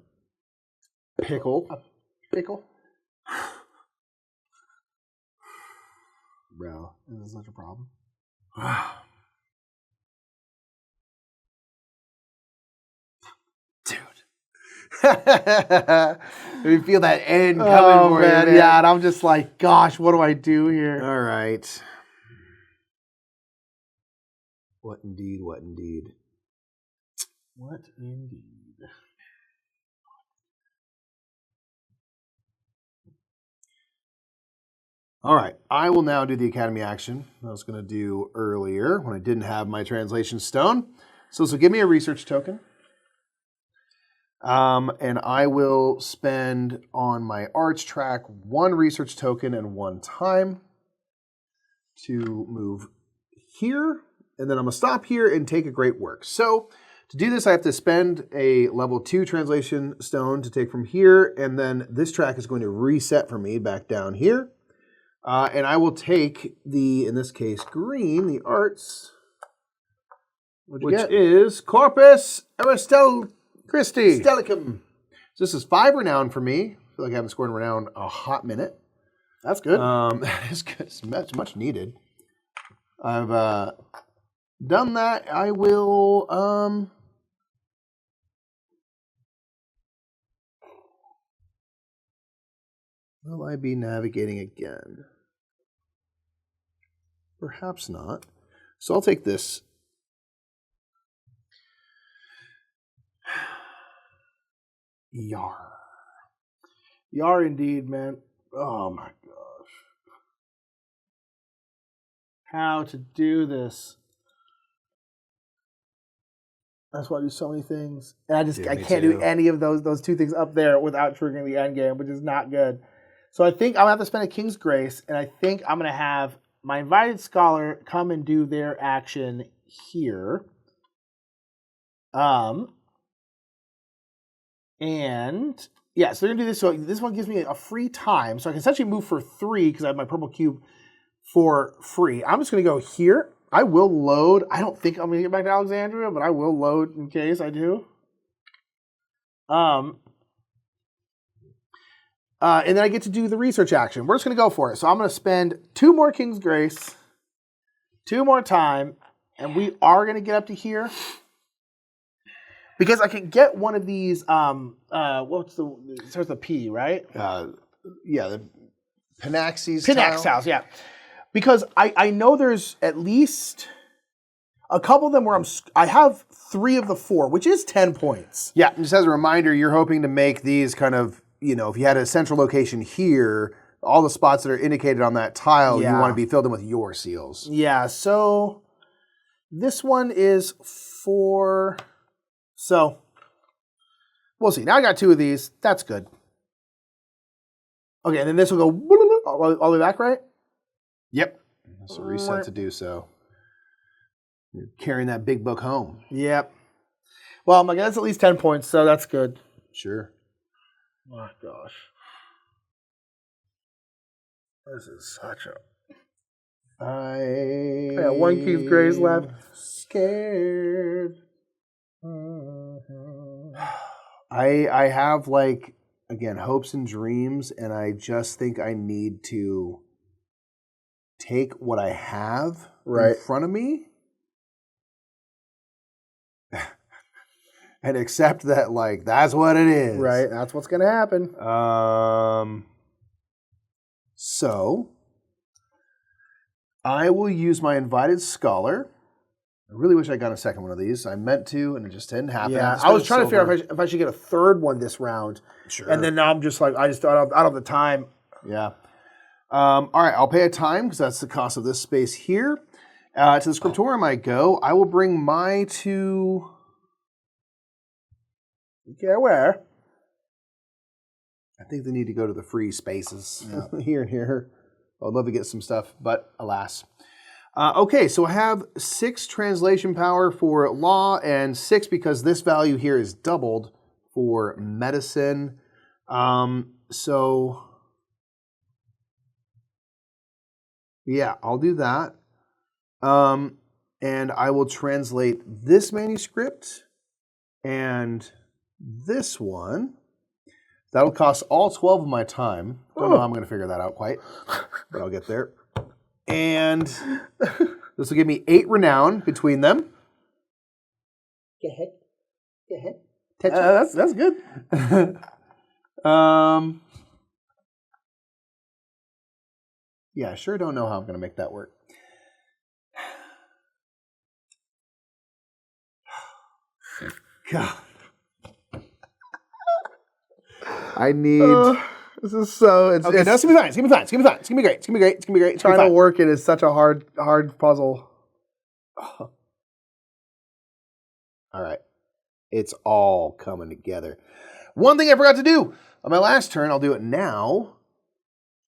pickle. Pickle? Bro, Is this such a problem? dude. We feel that end coming for you, man. Yeah, and I'm just like, gosh, what do I do here? All right. What indeed, what indeed. What indeed? All right, I will now do the Academy action I was going to do earlier when I didn't have my translation stone. So this will give me a research token. And I will spend on my arch track 1 research token and 1 time to move here. And then I'm going to stop here and take a great work. So To do this, I have to spend a level 2 translation stone to take from here, and then this track is going to reset for me back down here. And I will take the, in this case, green, the arts, which is Corpus Christi. Stellicum. So this is 5 renown for me. I feel like I haven't scored renown a hot minute. That's good. That is good. It's much needed. I've done that. I will. Will I be navigating again? Perhaps not. So I'll take this. Yar. Yar indeed, man. Oh my gosh. How to do this. That's why I do so many things. And I can't do any of those 2 things up there without triggering the end game, which is not good. So I think I'm gonna have to spend a King's Grace, and I think I'm gonna have my invited scholar come and do their action here. And yeah, so they're gonna do this. So this one gives me a free time, so I can essentially move for 3 because I have my purple cube for free. I'm just gonna go here. I will load. I don't think I'm gonna get back to Alexandria, but I will load in case I do. And then I get to do the research action. We're just gonna go for it. So I'm gonna spend 2 more King's Grace, 2 more time, and we are gonna get up to here. Because I can get one of these, what's it starts with a P, right? Yeah, the Panaxes Pinax tiles, yeah. Because I know there's at least a couple of them where I have 3 of the 4, which is 10 points. Yeah, and just as a reminder, you're hoping to make these kind of, if you had a central location here, all the spots that are indicated on that tile, you want to be filled in with your seals. Yeah, so this one is 4. So we'll see. Now I got 2 of these. That's good. Okay, and then this will go all the way back, right? Yep. So reset to do so. You're carrying that big book home. Yep. Well, my that's at least 10 points, so that's good. Sure. Oh my gosh. This is such a... I got 1 King's Grace left. Scared. I have, again, hopes and dreams, and I just think I need to take what I have in front of me and accept that, that's what it is. Right, that's what's going to happen. So, I will use my invited scholar. I really wish I got a second one of these. I meant to, and it just didn't happen. Yeah, I was trying to figure out if I should get a 3rd one this round. Sure. And then now I'm just I just out of the time. Yeah. All right, I'll pay a time because that's the cost of this space here. To the scriptorium I go. I will bring my 2... Okay, where? I think they need to go to the free spaces here and here. I'd love to get some stuff, but alas. Okay, so I have 6 translation power for law and 6 because this value here is doubled for medicine. So, yeah, I'll do that. And I will translate this manuscript and this one. That'll cost all 12 of my time. Don't know how I'm going to figure that out quite, but I'll get there. And this will give me 8 renown between them. Go ahead. That's good. Yeah, I sure don't know how I'm going to make that work. God. I need... This is so... It's gonna be fine. It's gonna be fine. It's gonna be fine. It's gonna be great. It's gonna be great. It's gonna be great. Trying to work it is such a hard puzzle. All right. It's all coming together. One thing I forgot to do on my last turn, I'll do it now.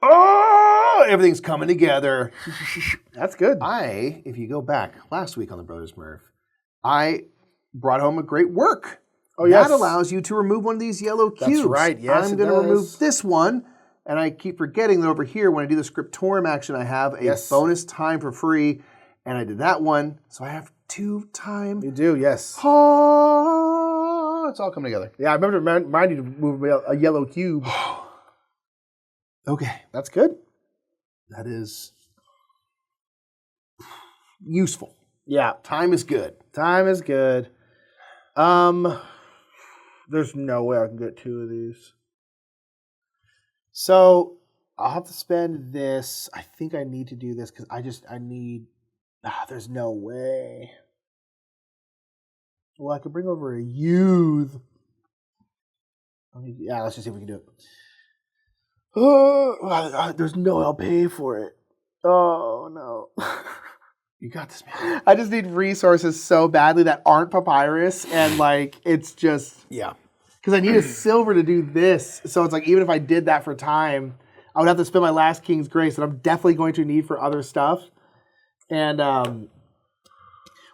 Oh, everything's coming together. That's good. If you go back last week on the Brothers Murph, I brought home a great work. Oh, yes. That allows you to remove one of these yellow cubes. That's right. Yes, I'm going to remove this one. And I keep forgetting that over here, when I do the Scriptorium action, I have a bonus time for free. And I did that one. So I have 2 time. You do, yes. Oh, it's all coming together. Yeah, I remember to remind you to move a yellow cube. Okay. That's good. That is useful. Yeah. Time is good. Time is good. There's no way I can get 2 of these. So I'll have to spend this. I think I need to do this because I need. There's no way. Well, I could bring over a youth. Yeah, let's just see if we can do it. There's no way I'll pay for it. Oh, no. You got this, man. I just need resources so badly that aren't papyrus, and it's just because I need a silver to do this. So it's even if I did that for time, I would have to spend my last King's Grace that I'm definitely going to need for other stuff. And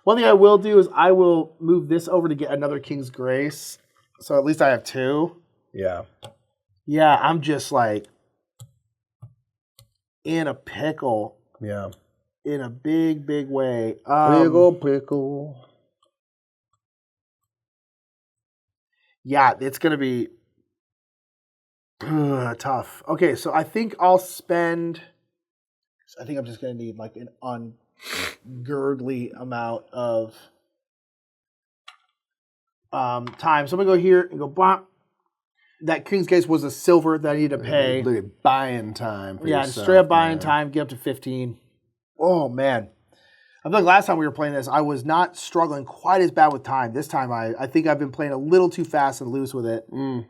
one thing I will do is I will move this over to get another King's Grace, so at least I have 2. Yeah. Yeah, I'm just in a pickle. Yeah. In a big, big way. Big old pickle. Yeah, it's going to be tough. Okay, so I think I'll spend... I think I'm just going to need an ungodly amount of time. So I'm going to go here and go bop. That King's Case was a silver that I need to pay. Literally buying time for yourself, straight up buying time, get up to 15. Oh, man. I feel like last time we were playing this, I was not struggling quite as bad with time. This time, I think I've been playing a little too fast and loose with it. Mm.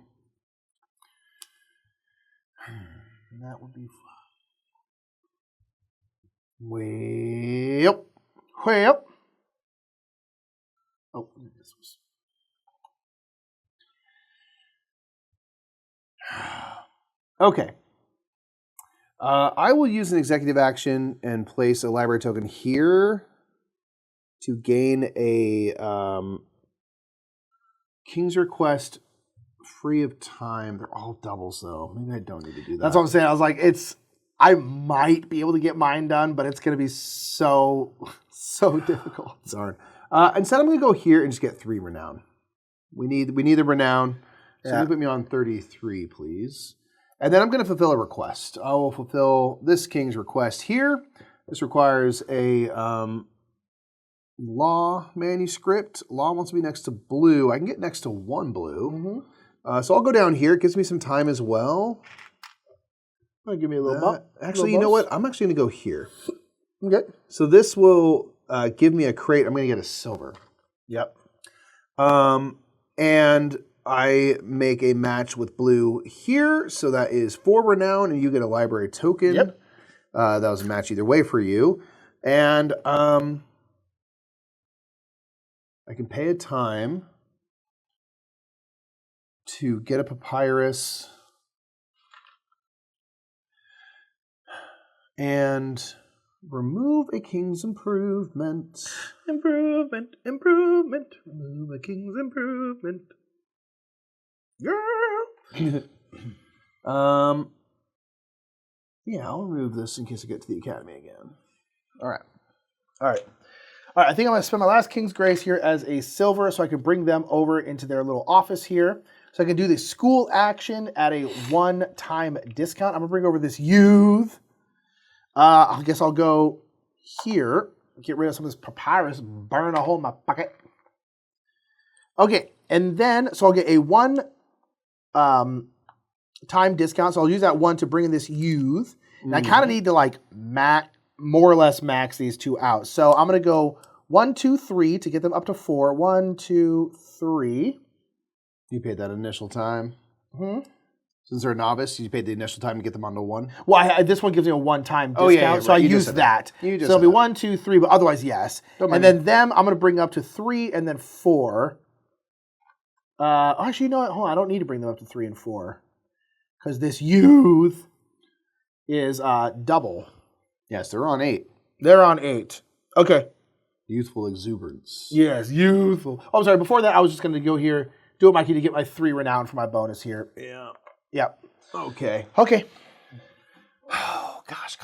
That would be fun. Way up. Way up. Oh, this was... Okay. I will use an executive action and place a library token here to gain a King's Request free of time. They're all doubles, though. Maybe I don't need to do that. That's what I'm saying. I was like, I might be able to get mine done, but it's going to be so difficult. Darn. Instead, I'm going to go here and just get 3 renown. We need the renown. So you put me on 33, please. And then I'm going to fulfill a request. I will fulfill this King's Request here. This requires a law manuscript. Law wants to be next to blue. I can get next to 1 blue. Mm-hmm. So I'll go down here. It gives me some time as well. Give me a little bump. Actually, you know what? I'm actually going to go here. Okay. So this will give me a crate. I'm going to get a silver. Yep. And I make a match with blue here. So that is 4 renown, and you get a library token. Yep. That was a match either way for you. And I can pay a time to get a papyrus and remove a King's Improvement. Improvement. Remove a King's Improvement. Girl. Yeah, I'll remove this in case I get to the academy again. All right. I think I'm going to spend my last King's Grace here as a silver so I can bring them over into their little office here. So I can do the school action at a 1-time discount. I'm going to bring over this youth. I guess I'll go here, get rid of some of this papyrus, burn a hole in my pocket. Okay, and then, so I'll get a 1 time discount. So I'll use that 1 to bring in this youth. And I kind of need to more or less max these 2 out. So I'm going to go 1, 2, 3 to get them up to 4. 1, 2, 3. You paid that initial time. Mm-hmm. Since they're a novice, you paid the initial time to get them onto 1. Well, this one gives me a 1-time discount, so I use that. So it'll be 1, 2, 3, but otherwise, yes. And then them, I'm going to bring up to 3 and then 4. Actually, you know what? Hold on, I don't need to bring them up to 3 and 4 because this youth is double. Yes, they're on 8. They're on 8. Okay. Youthful exuberance. Yes, youthful. Oh, I'm sorry. Before that, I was just going to go here, do it, Mikey, to get my 3 renown for my bonus here. Yeah. Yep. Okay. Okay. Oh, gosh.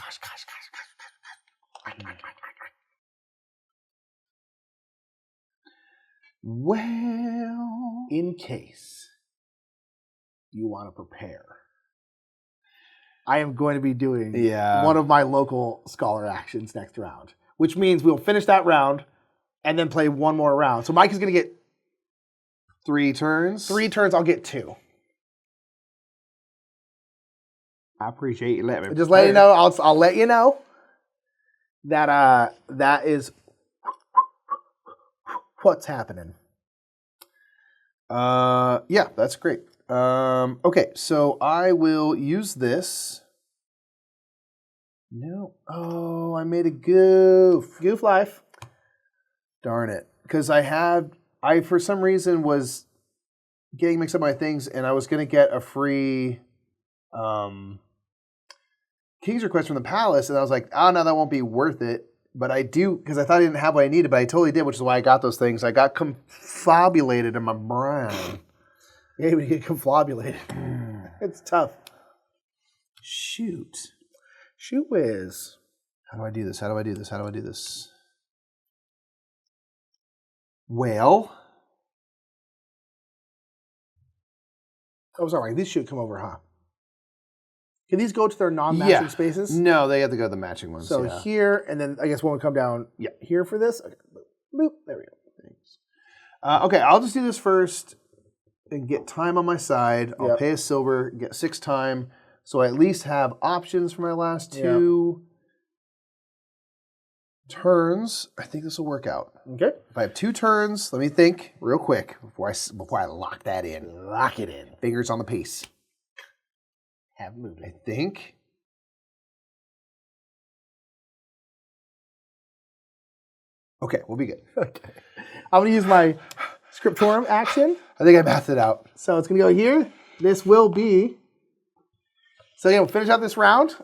Well, In case you want to prepare, I am going to be doing one of my local scholar actions next round, which means we'll finish that round and then play one more round. So Mike is going to get 3 turns. 3 turns. I'll get 2. I appreciate you letting me. Just let you know. I'll let you know that that is what's happening. Yeah, that's great. Okay, so I will use this. No. Oh, I made a goof. Goof life. Darn it. Because I for some reason was getting mixed up my things, and I was going to get a free King's Request from the Palace, and I was like, oh, no, that won't be worth it. But I do, because I thought I didn't have what I needed, but I totally did, which is why I got those things. I got confabulated in my brain. Yeah, we get confabulated. It's tough. Shoot. Shoot whiz. How do I do this? Well. Oh, sorry. These should come over, huh? Can these go to their non-matching spaces? No, they have to go to the matching ones. So here, and then I guess one would come down here for this. Okay. Boop. There we go. Thanks. Okay, I'll just do this first and get time on my side. I'll pay a silver, get 6 time, so I at least have options for my last 2 turns. I think this will work out. Okay. If I have 2 turns, let me think real quick before I lock that in. Lock it in. Fingers on the pace. Have moved. I think. Okay, we'll be good. Okay. I'm going to use my Scriptorum action. I think I mathed it out. So it's going to go here. This will be. So yeah, we'll finish out this round.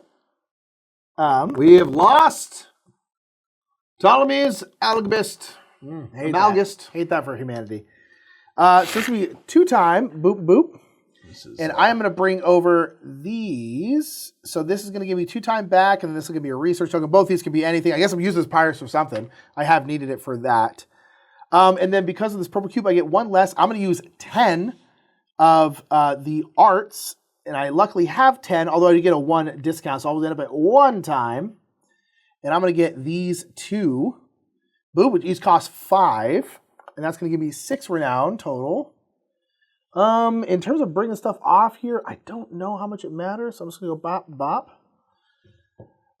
We have lost Ptolemy's Algist. Hate that for humanity. So this will be 2-time. Boop, boop. And I am going to bring over these. So this is going to give me 2-time back, and then this is going to be a research token. Both these can be anything. I guess I'm using this Pirates for something. I have needed it for that. And then because of this purple cube, I get 1 less. I'm going to use 10 of the arts, and I luckily have 10, although I did get a 1 discount, so I'll end up at 1 time. And I'm going to get these 2. Boom, which each cost 5. And that's going to give me 6 renown total. In terms of bringing stuff off here, I don't know how much it matters, so I'm just going to go bop, bop.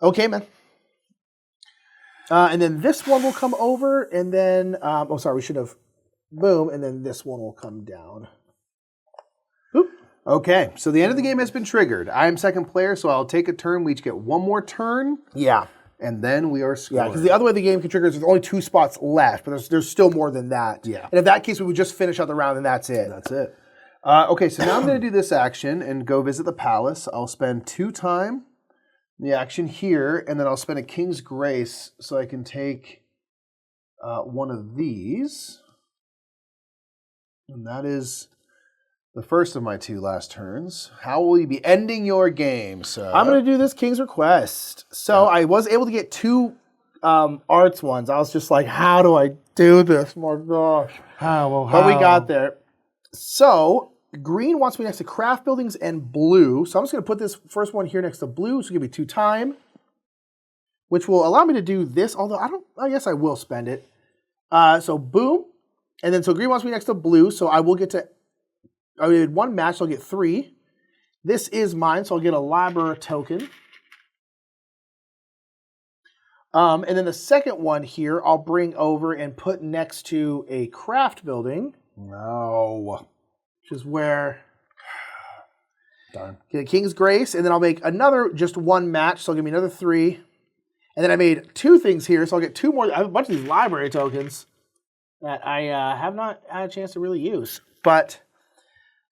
Okay, man. And then this one will come over, and then, oh, sorry, we should have, boom, and then this one will come down. Boop. Okay, so the end of the game has been triggered. I am second player, so I'll take a turn. We each get 1 more turn. Yeah. And then we are scoring. Yeah, because the other way the game can trigger is there's only 2 spots left, but there's still more than that. Yeah. And in that case, we would just finish out the round, and that's it. That's it. Okay, so now I'm going to do this action and go visit the palace. I'll spend 2 time in the action here, and then I'll spend a King's Grace so I can take one of these. And that is the first of my 2 last turns. How will you be ending your game, sir? I'm going to do this King's Request. So I was able to get 2 arts ones. I was just like, how do I do this? My gosh. But we got there. So green wants me next to craft buildings and blue. So I'm just going to put this first one here next to blue. So give me 2 time, which will allow me to do this. Although I guess I will spend it. So boom. And then so green wants me next to blue. So I will get to, I did 1 match. So I'll get 3. This is mine. So I'll get a library token. And then the second one here, I'll bring over and put next to a craft building. No. Which is where Darn. Get a King's Grace, and then I'll make another just 1 match, so I'll give me another 3. And then I made 2 things here, so I'll get 2 more. I have a bunch of these library tokens that I have not had a chance to really use. But,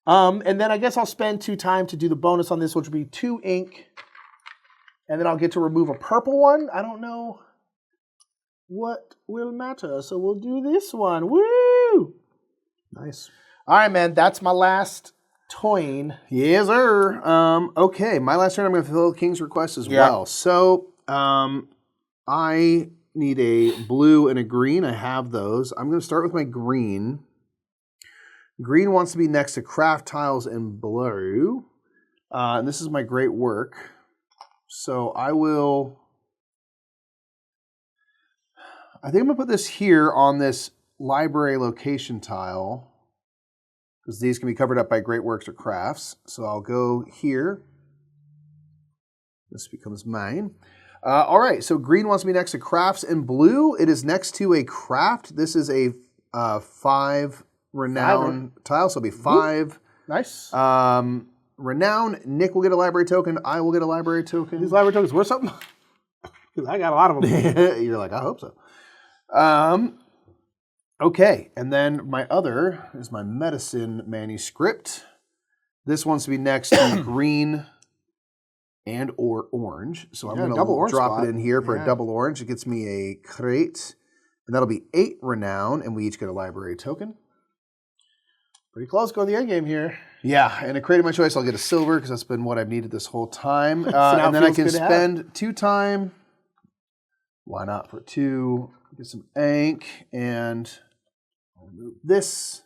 and then I guess I'll spend 2 time to do the bonus on this, which will be 2 ink. And then I'll get to remove a purple one. I don't know. what will matter. So we'll do this one. Woo! Nice. All right, man. That's my last toying. Yes, sir. Okay, my last turn, I'm going to fulfill King's request as well. So, I need a blue and a green. I have those. I'm going to start with my green. Green wants to be next to craft tiles and blue. And this is my great work. So I think I'm going to put this here on this library location tile, because these can be covered up by great works or crafts. So I'll go here. This becomes mine. All right, so green wants to be next to crafts, and blue, it is next to a craft. This is a 5 renown tile, so it'll be 5. Nice. Renown. Nick will get a library token. I will get a library token. These library tokens worth something? Because I got a lot of them. You're like, I hope so. Okay, and then my other is my medicine manuscript. This wants to be next to green and or orange. So I'm going to drop it in here for a double orange. It gets me a crate, and that'll be 8 renown, and we each get a library token. Pretty close going to the end game here. Yeah, and a crate of my choice, I'll get a silver because that's been what I've needed this whole time. And then I can spend 2 time. Why not for 2? Get some ink, and I'll remove this.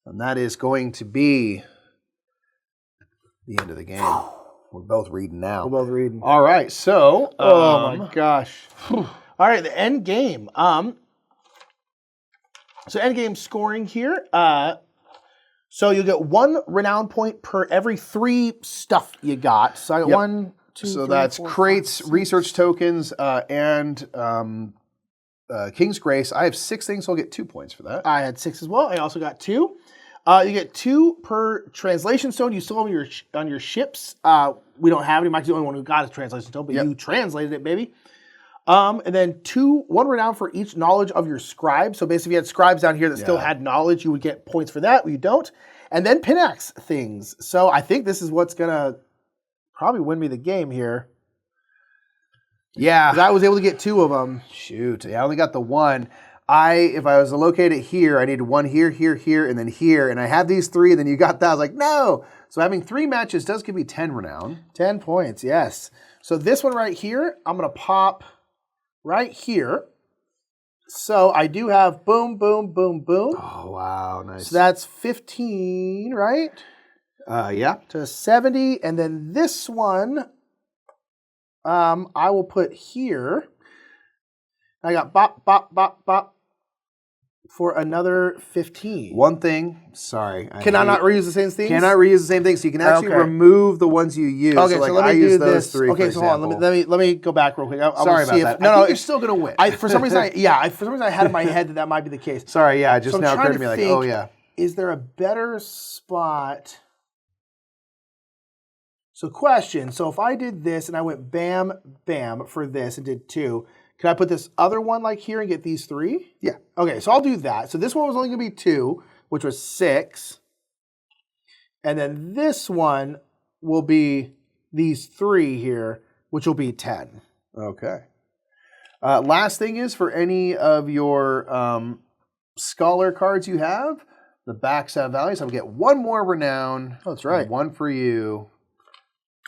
And that is going to be the end of the game. We're both reading now. We're both reading. All right, so. Oh my gosh. All right, the end game. So end game scoring here. So you get 1 renown point per every 3 stuff you got. So I got 1, 2, so 3, that's 4, crates, 5, research tokens, and King's Grace. I have 6 things, so I'll get 2 points for that. I had 6 as well. I also got 2. You get 2 per translation stone. You still have on your ships. We don't have any. Mike's the only one who got a translation stone, but you translated it, baby. And then 1 renown for each knowledge of your scribe. So basically, if you had scribes down here that still had knowledge, you would get points for that. Well, you don't. And then Pinax things. So I think this is what's going to probably win me the game here. Yeah. Because I was able to get 2 of them. Shoot. I only got the 1. If I was to locate it here, I needed 1 here, here, here, and then here. And I had these 3, and then you got that. I was like, no. So having 3 matches does give me 10 renown. 10 points, yes. So this one right here, I'm going to pop right here. So I do have boom, boom, boom, boom. Oh, wow. Nice. So that's 15, right? Yeah. To 70. And then this one, I will put here. I got bop, bop, bop, bop for another 15. One thing. Sorry. Can I not reuse the same things? Cannot reuse the same thing. So you can actually remove the ones you use. Okay, so, so let me use do those this. 3. Okay, so hold on. Let me go back real quick. Sorry about that. No, you're still gonna win. For some reason, I had in my head that might be the case. Sorry. Yeah. It just so now occurred to me like, oh yeah. Is there a better spot? So question. So if I did this and I went bam, bam for this and did 2. Can I put this other one like here and get these 3? Yeah. Okay, so I'll do that. So this one was only going to be 2, which was 6. And then this one will be these 3 here, which will be 10. Okay. Last thing is for any of your scholar cards you have, the backs have values. I'll get 1 more renown. Oh, that's right. 1 for you.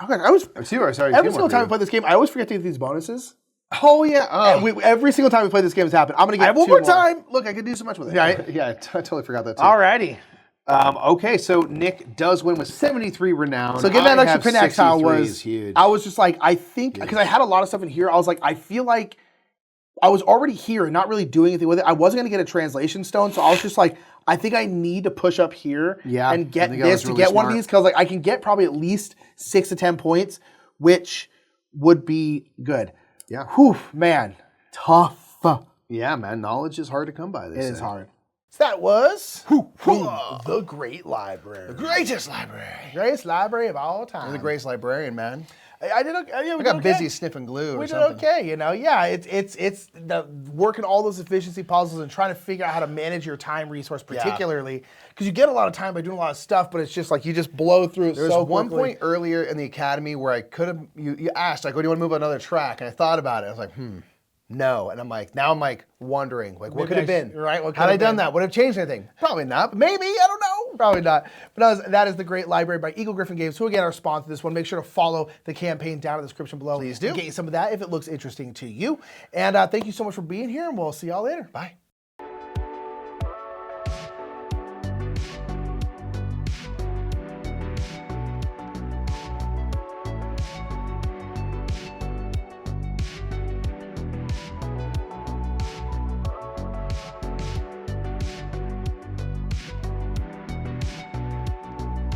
Okay, Every single time we play this game, I always forget to get these bonuses. Oh, yeah. Every single time we play this game, it's happened. I'm going to get 1 more time. Look, I could do so much with it. Right? Yeah, I totally forgot that too. Alrighty. Okay, so Nick does win with 73 renown. So getting that extra Pinax tile was huge. I was just like, I think, because I had a lot of stuff in here, I was like, I feel like I was already here and not really doing anything with it. I wasn't going to get a translation stone, so I was just like, I think I need to push up here and get this to get one of these, because like I can get probably at least 6 to 10 points, which would be good. Yeah. Whew, man. Tough. Yeah, man. Knowledge is hard to come by. It is hard. So that was the Great Library. The greatest library. Greatest library of all time. You're the greatest librarian, man. I did okay. I got busy sniffing glue We or did something. okay, you know. Yeah, it's the working all those efficiency puzzles and trying to figure out how to manage your time resource, particularly because you get a lot of time by doing a lot of stuff, but it's just like you just blow through it. There was one point earlier in the academy where I could have. You asked like, "Oh, do you want to move on another track?" And I thought about it. I was like, No. And I'm like, now I'm like wondering, like, what Maybe could have I been? sh- right, what could Had I have done been? that? Would have changed anything? Probably not. Maybe, I don't know. Probably not. But that is the Great Library by Eagle Griffin Games, who again are sponsored this one. Make sure to follow the campaign down in the description below. Please do. And get you some of that if it looks interesting to you. And thank you so much for being here, and we'll see y'all later. Bye.